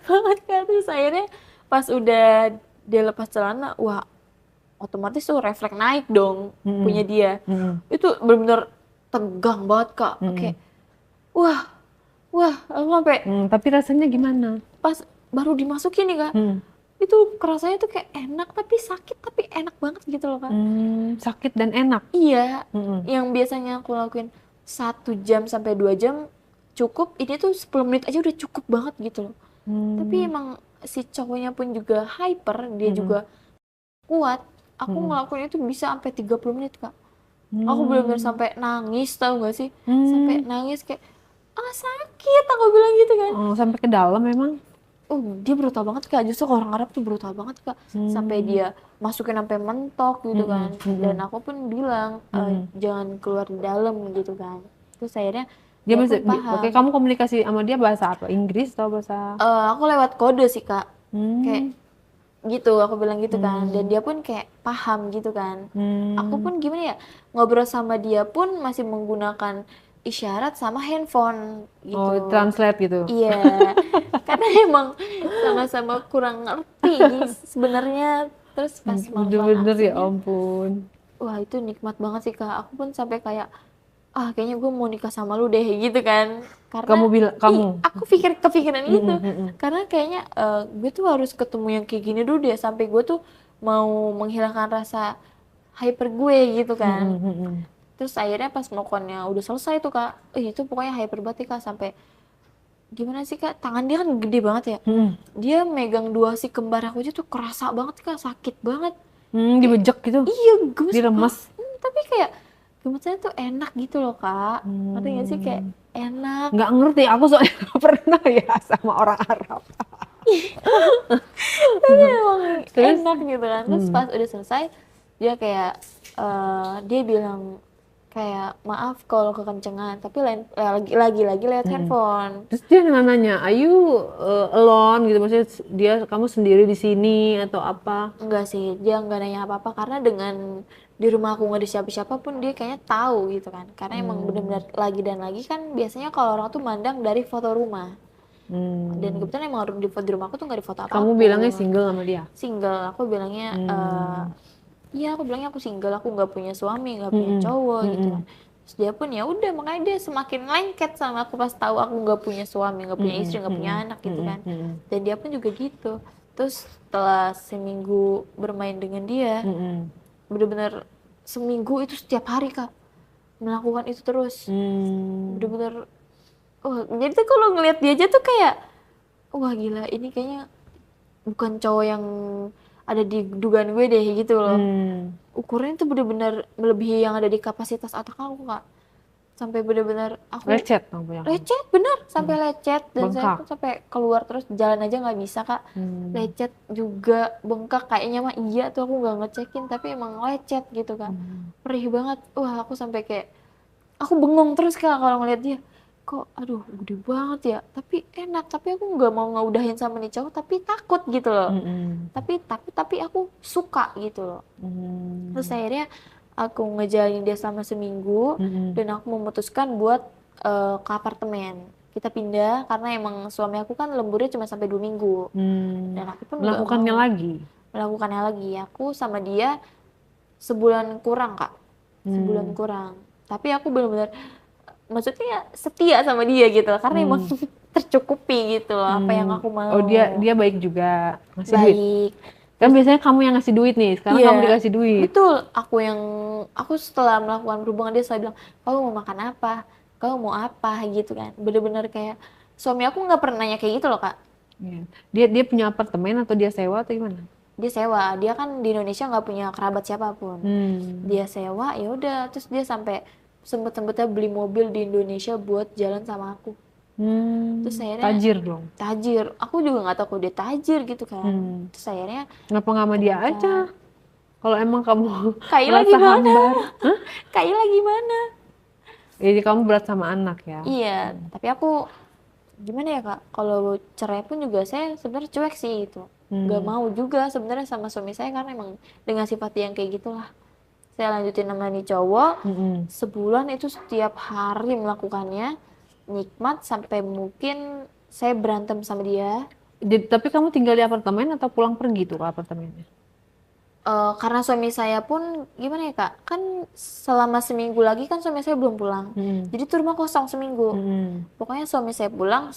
banget Kak. Terus akhirnya pas udah dia lepas celana, wah otomatis tuh refleks naik dong punya Mm-mm. dia. Mm-mm. Itu bener-bener tegang banget Kak. Mm-mm. Kayak wah, wah aku sampai Tapi rasanya gimana? pas baru dimasukin nih Kak, Hmm. itu kerasanya tuh kayak enak tapi sakit, tapi enak banget gitu loh Kak. Sakit dan enak. Iya, Mm-mm. yang biasanya aku lakuin 1 jam sampai 2 jam cukup, ini tuh 10 menit aja udah cukup banget gitu loh. Tapi Hmm. emang si cowoknya pun juga hyper, dia Mm-mm. juga kuat. Aku Mm-mm. ngelakuin itu bisa sampai 30 menit Kak. Aku Hmm. benar-benar sampai nangis, tahu gak sih? Sampai Hmm. nangis kayak sakit, aku bilang gitu kan. Oh, sampai ke dalam memang. Dia brutal banget Kak, justru orang Arab tuh brutal banget Kak. Sampai dia masukin sampai mentok gitu kan. Dan aku pun bilang, jangan keluar di dalam gitu kan. Terus akhirnya Dia dia masih, pun paham. oke, kamu komunikasi sama dia bahasa apa? Inggris atau bahasa? Aku lewat kode sih Kak, kayak Hmm. gitu, aku bilang gitu kan. Dan dia pun kayak paham gitu kan. Aku Hmm. pun gimana ya, ngobrol sama dia pun masih menggunakan isyarat sama handphone gitu. Oh, translate gitu. Iya, karena emang sama-sama kurang ngerti sebenarnya. Terus pas malam-malam Bener-bener ya aslinya, ampun. wah itu nikmat banget sih Kak. Aku pun sampai kayak kayaknya gue mau nikah sama lu deh gitu kan. Karena Kamu bilang, kamu? aku kepikiran gitu. Karena kayaknya gue tuh harus ketemu yang kayak gini dulu deh, sampai gue tuh mau menghilangkan rasa hyper gue gitu kan. Terus akhirnya pas melakukannya udah selesai tuh Kak, itu pokoknya hyper banget nih Kak, sampai gimana sih Kak, tangan dia kan gede banget ya. Dia megang 2 si kembar aku aja tuh kerasa banget Kak, sakit banget. Dibejek gitu? Iya, gemes Diremes? banget. Tapi kayak gemesnya tuh enak gitu loh Kak. Ngerti gak sih, kayak enak. Nggak ngerti, aku soalnya nggak pernah ya sama orang Arab. Tapi emang Terus? enak gitu kan. Terus pas udah selesai, dia kayak dia bilang kayak maaf kalau kekencengan, tapi lagi-lagi lewat handphone. Terus dia nanya, "Are you alone?" gitu, maksudnya kamu sendiri di sini atau apa? Enggak sih, dia nggak nanya apa-apa karena dengan di rumah aku nggak ada siapa-siapa pun dia kayaknya tahu gitu kan. Karena emang benar-benar lagi dan lagi kan biasanya kalau orang tuh mandang dari foto rumah. Dan kebetulan emang di rumah aku tuh nggak di foto Kamu apapun. bilangnya single sama dia? Single, aku bilangnya iya aku bilangnya aku single, aku nggak punya suami, nggak punya cowok gitu kan. Terus dia pun ya udah, makanya dia semakin lengket sama aku pas tahu aku nggak punya suami, nggak punya istri, nggak punya anak gitu kan. Dan dia pun juga gitu. Terus setelah seminggu bermain dengan dia, bener-bener seminggu itu setiap hari Kak melakukan itu terus. Bener-bener, wah, jadi tuh kalau ngelihat dia aja tuh kayak, wah gila ini kayaknya bukan cowok yang ada di dugaan gue deh gitu loh. Ukurannya tuh bener-bener melebihi yang ada di kapasitas otak aku Kak. Sampai bener-bener aku Lecet dong punya kamu. lecet bener, sampai lecet. Dan saya Bengkak. pun sampai keluar terus jalan aja nggak bisa Kak. Lecet juga, bengkak kayaknya mah iya tuh, aku nggak ngecekin tapi emang lecet gitu Kak. Perih banget. Wah aku sampai kayak, aku bengong terus Kak kalau ngeliat dia. Kok aduh gede banget ya, tapi enak, tapi aku nggak mau ngeudahin sama nih cowok, tapi takut gitu loh. Tapi aku suka gitu loh. Terus akhirnya aku ngejalanin dia selama seminggu dan aku memutuskan buat ke apartemen. Kita pindah karena emang suami aku kan lemburnya cuma sampai 2 minggu. Dan aku pun nggak Melakukannya mau lagi? melakukannya lagi. Aku sama dia sebulan kurang Kak, sebulan kurang. Tapi aku benar-benar maksudnya setia sama dia gitu loh, karena emang tercukupi gitu loh apa yang aku mau. Oh dia baik juga, ngasih duit? Baik. Kan biasanya kamu yang ngasih duit nih, sekarang Iya, kamu dikasih duit. betul. Aku setelah melakukan berhubungan dia selalu bilang, kamu mau makan apa? Kamu mau apa? Gitu kan. Bener-bener kayak suami aku nggak pernah nanya kayak gitu loh Kak. Iya. Dia punya apartemen atau dia sewa atau gimana? Dia sewa. Dia kan di Indonesia nggak punya kerabat siapapun. Dia sewa, ya udah. Terus dia sampai sempet-sempetnya beli mobil di Indonesia buat jalan sama aku. Terus akhirnya Tajir dong. tajir. Aku juga nggak tahu kok dia tajir gitu kan. Terus akhirnya Kenapa nggak sama dia kencan. aja? Kalau emang kamu Kaila merasa gimana? hambar. Hah? Kaila gimana? Jadi kamu berat sama anak ya? Iya, tapi aku gimana ya Kak? Kalau cerai pun juga saya sebenarnya cuek sih itu. Gak mau juga sebenarnya sama suami saya karena emang dengan sifat yang kayak gitulah. Saya lanjutin sama nih cowok, sebulan itu setiap hari melakukannya, nikmat sampai mungkin saya berantem sama dia. Jadi, tapi kamu tinggal di apartemen atau pulang pergi tuh ke apartemennya? Karena suami saya pun gimana ya Kak, kan selama seminggu lagi kan suami saya belum pulang, jadi tuh rumah kosong seminggu. Pokoknya suami saya pulang,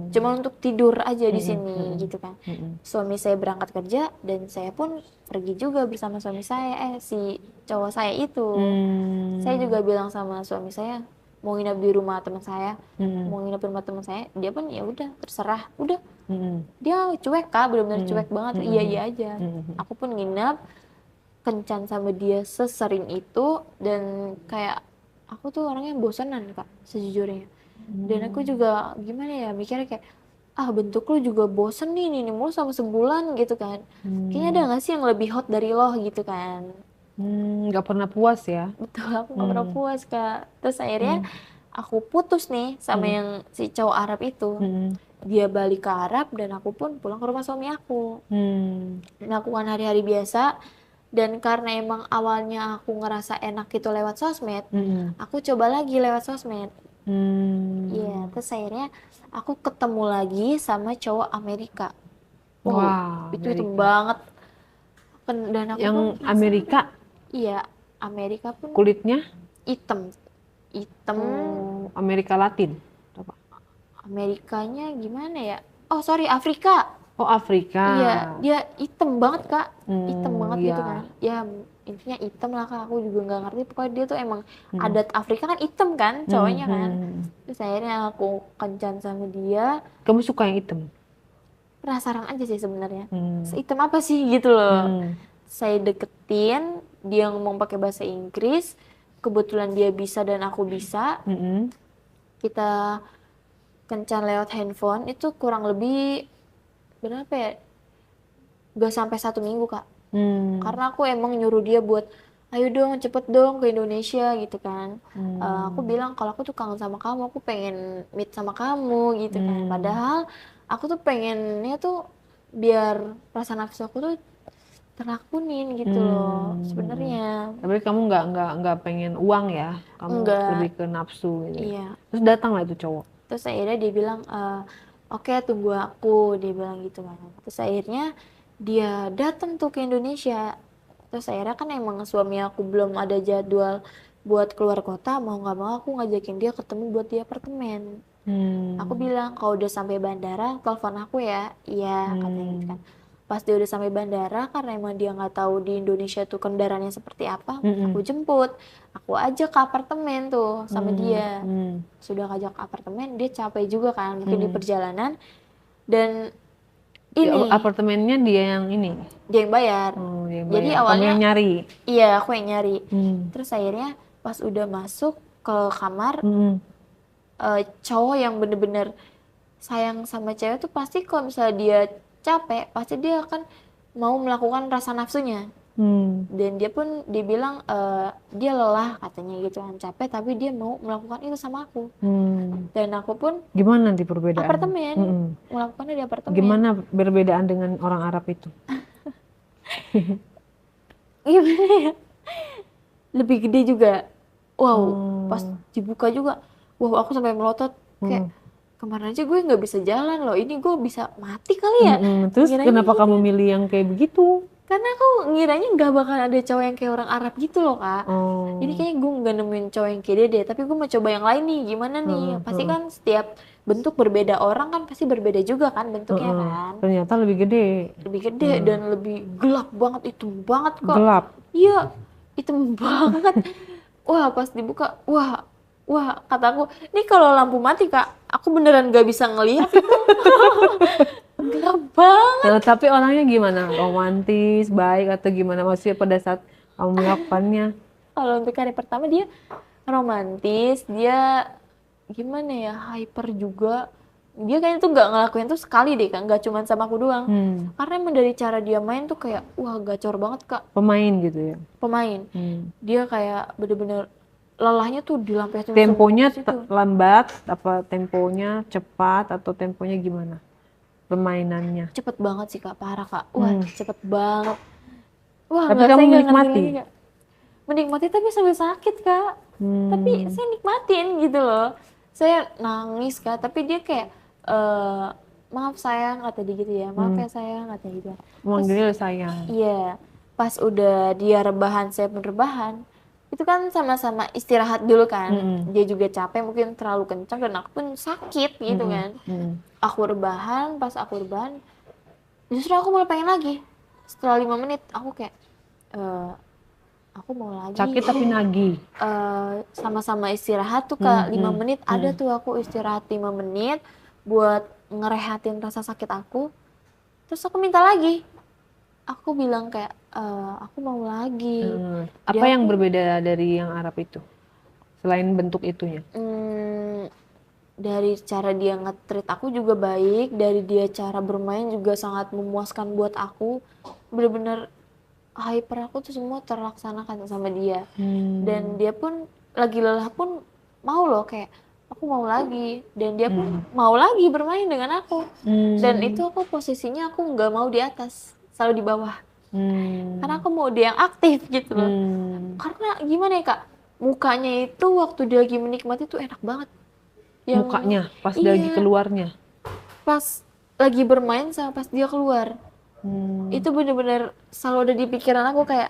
cuma untuk tidur aja di sini gitu kan. Suami saya berangkat kerja dan saya pun pergi juga bersama suami saya, si cowok saya itu. Saya juga bilang sama suami saya mau nginep di rumah teman saya, mau nginep di rumah teman saya, dia pun ya udah terserah, udah. Dia cuek Kak, benar-benar cuek banget, iya aja. Aku pun nginep, kencan sama dia sesering itu, dan kayak aku tuh orangnya bosanan Kak sejujurnya. Dan aku juga gimana ya mikirnya kayak, bentuk lu juga bosen nih mulu sama sebulan gitu kan. Kayaknya ada gak sih yang lebih hot dari lo gitu kan. Nggak pernah puas ya? Betul, aku gak pernah puas Kak. Terus akhirnya aku putus nih sama yang si cowok Arab itu. Dia balik ke Arab dan aku pun pulang ke rumah suami aku. Melakukan hari-hari biasa. Dan karena emang awalnya aku ngerasa enak itu lewat sosmed, aku coba lagi lewat sosmed. Iya, terus akhirnya aku ketemu lagi sama cowok Amerika. Wow, itu Amerika. banget. Dan aku Yang pun Amerika iya, Amerika pun kulitnya hitam. Amerika Latin. Apa? Amerikanya gimana ya? Oh sorry, Afrika. Oh Afrika. Iya, dia hitam banget Kak, hitam banget iya. gitu kan. Ya intinya hitam lah Kak, aku juga nggak ngerti. Pokoknya dia tuh emang adat Afrika kan hitam kan, cowoknya kan. Terus akhirnya aku kencan sama dia. Kamu suka yang hitam? Penasaran aja sih sebenarnya. Hitam apa sih gitu loh. Saya deketin, dia ngomong pakai bahasa Inggris. Kebetulan dia bisa dan aku bisa. Kita kencan lewat handphone itu kurang lebih berapa ya? Gak sampai 1 minggu Kak. Karena aku emang nyuruh dia buat ayo dong cepet dong ke Indonesia gitu kan. Aku bilang kalau aku tuh kangen sama kamu, aku pengen meet sama kamu gitu kan. Padahal aku tuh pengennya tuh biar rasa nafsu aku tuh terakunin gitu loh sebenarnya. Tapi kamu nggak pengen uang ya, kamu lebih Enggak, ke nafsu gitu ya. iya. Terus datang lah itu cowok. Terus akhirnya dia bilang, oke tunggu aku, dia bilang gitu kan. Terus akhirnya dia datang tuh ke Indonesia. Terus akhirnya kan emang suami aku belum ada jadwal buat keluar kota, mau nggak mau aku ngajakin dia ketemu buat di apartemen. Aku bilang kalau udah sampai bandara telepon aku ya, iya katanya gitu kan. Pas dia udah sampai bandara karena emang dia nggak tahu di Indonesia tuh kendaraannya seperti apa, aku jemput, aku ajak ke apartemen tuh sama dia. Sudah ngajak ke apartemen, dia capek juga kan mungkin di perjalanan dan Di ini apartemennya dia yang ini. dia yang bayar. Oh, dia yang Jadi bayar. Kamu awalnya yang nyari. iya aku yang nyari. Terus akhirnya pas udah masuk ke kamar, cowok yang bener-bener sayang sama cewek tuh pasti kalau misalnya dia capek pasti dia akan mau melakukan rasa nafsunya. Dan dia pun dibilang dia lelah katanya gitu kan, capek tapi dia mau melakukan itu sama aku. Dan aku pun Gimana nanti perbedaan? apartemen melakukannya di apartemen. Gimana berbedaan dengan orang Arab itu? Gimana ya, lebih gede juga. Wow, pas dibuka juga wow aku sampai melotot kayak kemarin aja gue nggak bisa jalan loh, ini gue bisa mati kali ya. Terus Ngiranya kenapa gitu. kamu milih yang kayak begitu? Karena aku ngiranya nggak bakal ada cowok yang kayak orang Arab gitu loh kak. Oh. Jadi kayaknya gue nggak nemuin cowok yang kayak dia deh, tapi gue mau coba yang lain nih, gimana nih. Pasti kan setiap bentuk berbeda orang kan pasti berbeda juga kan bentuknya kan. Ternyata lebih gede. Lebih gede dan lebih gelap banget, itu banget kok. Gelap. Iya, hitam banget. Wah, pas dibuka, wah, kata aku, ini kalau lampu mati kak, aku beneran gak bisa ngelihat itu. Gelap banget. Nah, tapi orangnya gimana? Romantis, baik atau gimana? Maksudnya pada saat kamu melakukannya? Kalau untuk hari pertama dia romantis, dia gimana ya, hyper juga. Dia kayaknya tuh nggak ngelakuin tuh sekali deh kak, nggak cuma sama aku doang. Karena emang dari cara dia main tuh kayak, wah gacor banget kak. Pemain gitu ya? Pemain. Dia kayak bener-bener lelahnya tuh dilampiaskan Temponya semua ke situ. lambat, apa temponya cepat atau temponya gimana? Permainannya. Cepet banget sih kak, parah kak. Wah cepet banget. Wah Tapi nggak, kamu saya nggak ngerti menikmati? lagi, Kak. Menikmati tapi sambil sakit kak. Tapi saya nikmatin gitu loh. Saya nangis kak, tapi dia kayak maaf sayang kata dia gitu ya, maaf ya sayang kata dia gitu. Manggilnya sayang. Iya, pas udah dia rebahan, saya pun rebahan. Itu kan sama-sama istirahat dulu kan. Dia juga capek, mungkin terlalu kencang dan aku pun sakit gitu kan. Aku rebahan, pas aku rebahan, justru aku mulai pengen lagi. Setelah 5 menit, aku kayak, aku mau lagi. Sakit tapi nagih. Sama-sama istirahat tuh Kak, 5 menit. Ada tuh aku istirahat 5 menit buat ngerehatin rasa sakit aku. Terus aku minta lagi. Aku bilang kayak, aku mau lagi. Apa yang berbeda dari yang Arab itu? Selain bentuk itunya? Dari cara dia nge-treat aku juga baik, dari dia cara bermain juga sangat memuaskan buat aku. Bener-bener hyper aku tuh semua terlaksanakan sama dia. Dan dia pun lagi lelah pun mau loh kayak, aku mau lagi. Dan dia pun mau lagi bermain dengan aku. Dan itu aku posisinya aku nggak mau di atas, selalu di bawah. Karena aku mau dia yang aktif gitu loh. Karena gimana ya kak, mukanya itu waktu dia lagi menikmati tuh enak banget. Yang, mukanya pas dia lagi keluarnya? Pas lagi bermain sama pas dia keluar. Itu bener-bener selalu ada di pikiran aku kayak,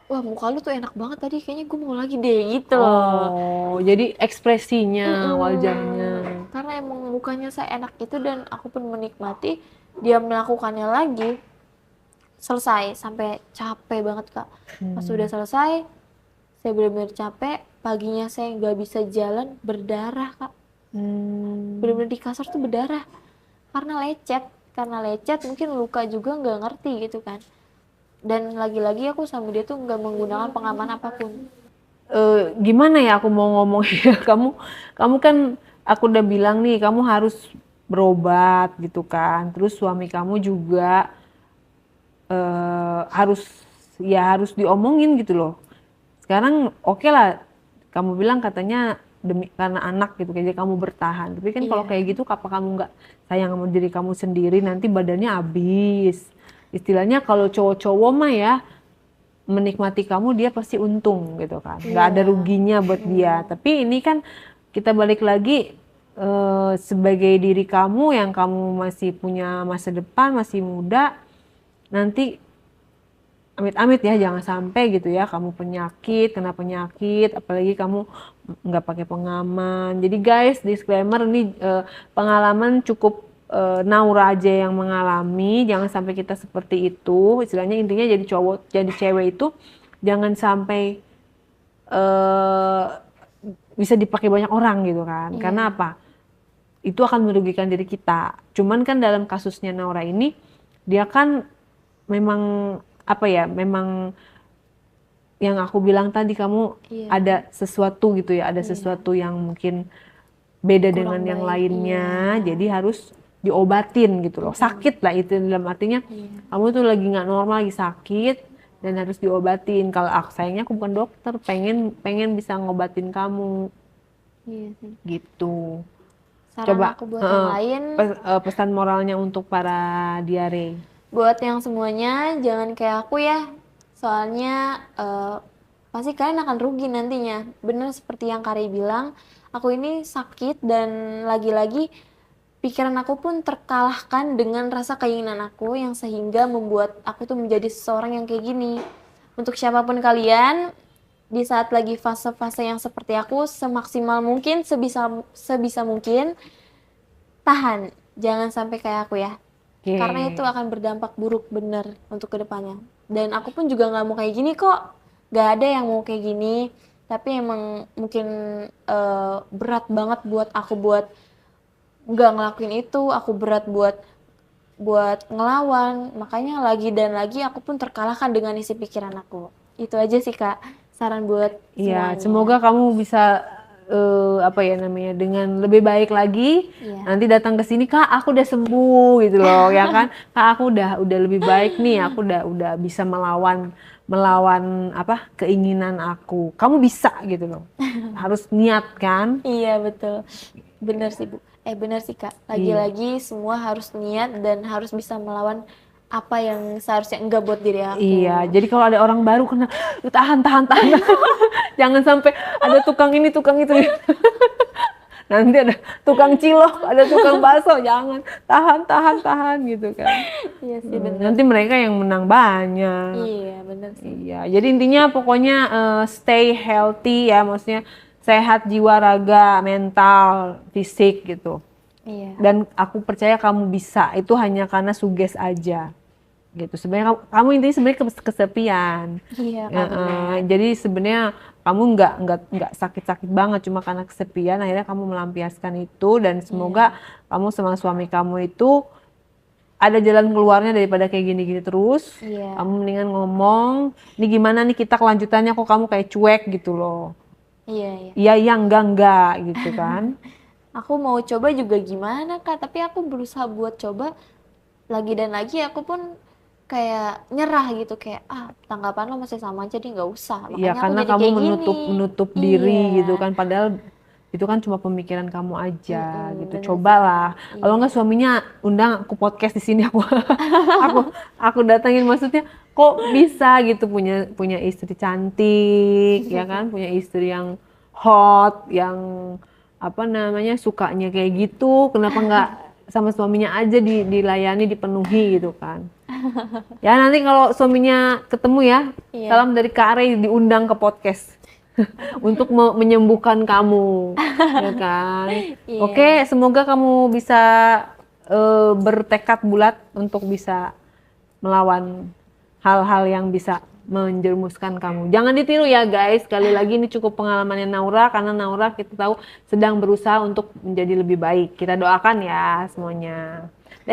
wah muka lu tuh enak banget tadi, kayaknya gue mau lagi deh gitu loh. Oh, jadi ekspresinya, wajahnya. Karena emang mukanya saya enak itu dan aku pun menikmati dia melakukannya lagi. Selesai, sampai capek banget kak. Pas sudah selesai, saya benar-benar capek. Paginya saya nggak bisa jalan, berdarah kak. Benar-benar di kasur tuh berdarah. Karena lecet mungkin luka juga nggak ngerti gitu kan. Dan lagi-lagi aku sama dia tuh nggak menggunakan pengaman apapun. Gimana ya aku mau ngomong ya, kamu kan aku udah bilang nih kamu harus berobat gitu kan, terus suami kamu juga harus diomongin gitu loh, Sekarang oke lah, kamu bilang katanya karena anak gitu, jadi kamu bertahan. Tapi kan kalau Iya. kayak gitu, apa kamu nggak sayang sama diri kamu sendiri, nanti badannya habis. Istilahnya kalau cowok-cowok mah ya, menikmati kamu dia pasti untung gitu kan, nggak ada Iya. ruginya buat dia. Tapi ini kan kita balik lagi sebagai diri kamu yang kamu masih punya masa depan, masih muda, nanti amit-amit ya jangan sampai gitu ya kamu kena penyakit, apalagi kamu nggak pakai pengaman. Jadi guys, disclaimer ini pengalaman cukup Naura aja yang mengalami, jangan sampai kita seperti itu. Istilahnya intinya jadi jadi cewek itu jangan sampai eh, bisa dipakai banyak orang gitu kan. Iya. Karena apa? Itu akan merugikan diri kita. Cuman kan dalam kasusnya Naura ini, dia kan memang apa ya, memang yang aku bilang tadi, kamu Iya. ada sesuatu gitu ya, ada Iya. sesuatu yang mungkin beda dengan Kurang yang baik, lainnya, iya. jadi harus diobatin gitu loh. Sakit lah itu, dalam artinya Iya. kamu tuh lagi nggak normal, lagi sakit dan harus diobatin. Kalau aku sayangnya aku bukan dokter, pengen bisa ngobatin kamu Iya sih. gitu. Saran Coba aku buat yang lain, pesan moralnya untuk para diare. buat yang semuanya jangan kayak aku ya. Soalnya pasti kalian akan rugi nantinya. Bener seperti yang Kari bilang, aku ini sakit dan lagi-lagi pikiran aku pun terkalahkan dengan rasa keinginan aku yang sehingga membuat aku tuh menjadi seseorang yang kayak gini. Untuk siapapun kalian, di saat lagi fase-fase yang seperti aku, semaksimal mungkin, sebisa mungkin, tahan. Jangan sampai kayak aku ya. Oke. Karena itu akan berdampak buruk bener untuk kedepannya. Dan aku pun juga nggak mau kayak gini kok. Gak ada yang mau kayak gini. Tapi emang mungkin berat banget buat aku buat nggak ngelakuin itu. Aku berat buat ngelawan. Makanya lagi dan lagi aku pun terkalahkan dengan isi pikiran aku. Itu aja sih Kak, saran buat Iya, semuanya. semoga kamu bisa apa ya namanya, dengan lebih baik lagi. Iya. Nanti datang ke sini, Kak, aku udah sembuh gitu loh, ya kan? Kak, aku udah lebih baik nih, aku udah bisa melawan apa keinginan aku. Kamu bisa gitu loh. Harus niat kan? Iya betul, bener sih Bu. Bener sih Kak. Lagi-lagi semua harus niat dan harus bisa melawan apa yang seharusnya enggak buat diri aku. Iya, jadi kalau ada orang baru kena, tahan. Jangan sampai ada tukang ini, tukang itu. Nanti ada tukang cilok, ada tukang bakso, jangan. Tahan gitu kan. Iya sih bener. Nanti mereka yang menang banyak. Iya bener sih. Iya, jadi intinya pokoknya stay healthy ya, maksudnya sehat jiwa, raga, mental, fisik gitu. Iya. Dan aku percaya kamu bisa, itu hanya karena suges aja gitu. Sebenarnya kamu intinya sebenarnya kesepian. Iya Kak, bener. Jadi sebenarnya kamu nggak sakit-sakit banget, cuma karena kesepian akhirnya kamu melampiaskan itu. Dan semoga kamu sama suami kamu itu ada jalan keluarnya daripada kayak gini-gini terus. Iya. Kamu mendingan ngomong, ini gimana nih kita kelanjutannya, kok kamu kayak cuek gitu loh. Iya. Iya enggak gitu kan. Aku mau coba juga gimana Kak, tapi aku berusaha buat coba lagi dan lagi, aku pun kayak nyerah gitu, kayak tanggapan lo masih sama aja deh, nggak usah. Iya, Makanya aku karena jadi kamu kayak menutup gini. diri Iya. gitu kan, padahal itu kan cuma pemikiran kamu aja gitu. bener Cobalah. sih, Kak. Kalau nggak suaminya undang aku podcast di sini, aku datengin, maksudnya kok bisa gitu punya istri cantik ya kan, punya istri yang hot, yang apa namanya, sukanya kayak gitu, kenapa nggak sama suaminya aja dilayani, dipenuhi gitu kan. Ya nanti kalau suaminya ketemu ya, Iya. salam dari Kak Arey, diundang ke podcast untuk menyembuhkan kamu, ya kan? Iya. Oke, semoga kamu bisa bertekad bulat untuk bisa melawan hal-hal yang bisa menjerumuskan kamu. Jangan ditiru ya guys, sekali lagi ini cukup pengalamannya Naura, karena Naura kita tahu sedang berusaha untuk menjadi lebih baik. Kita doakan ya semuanya.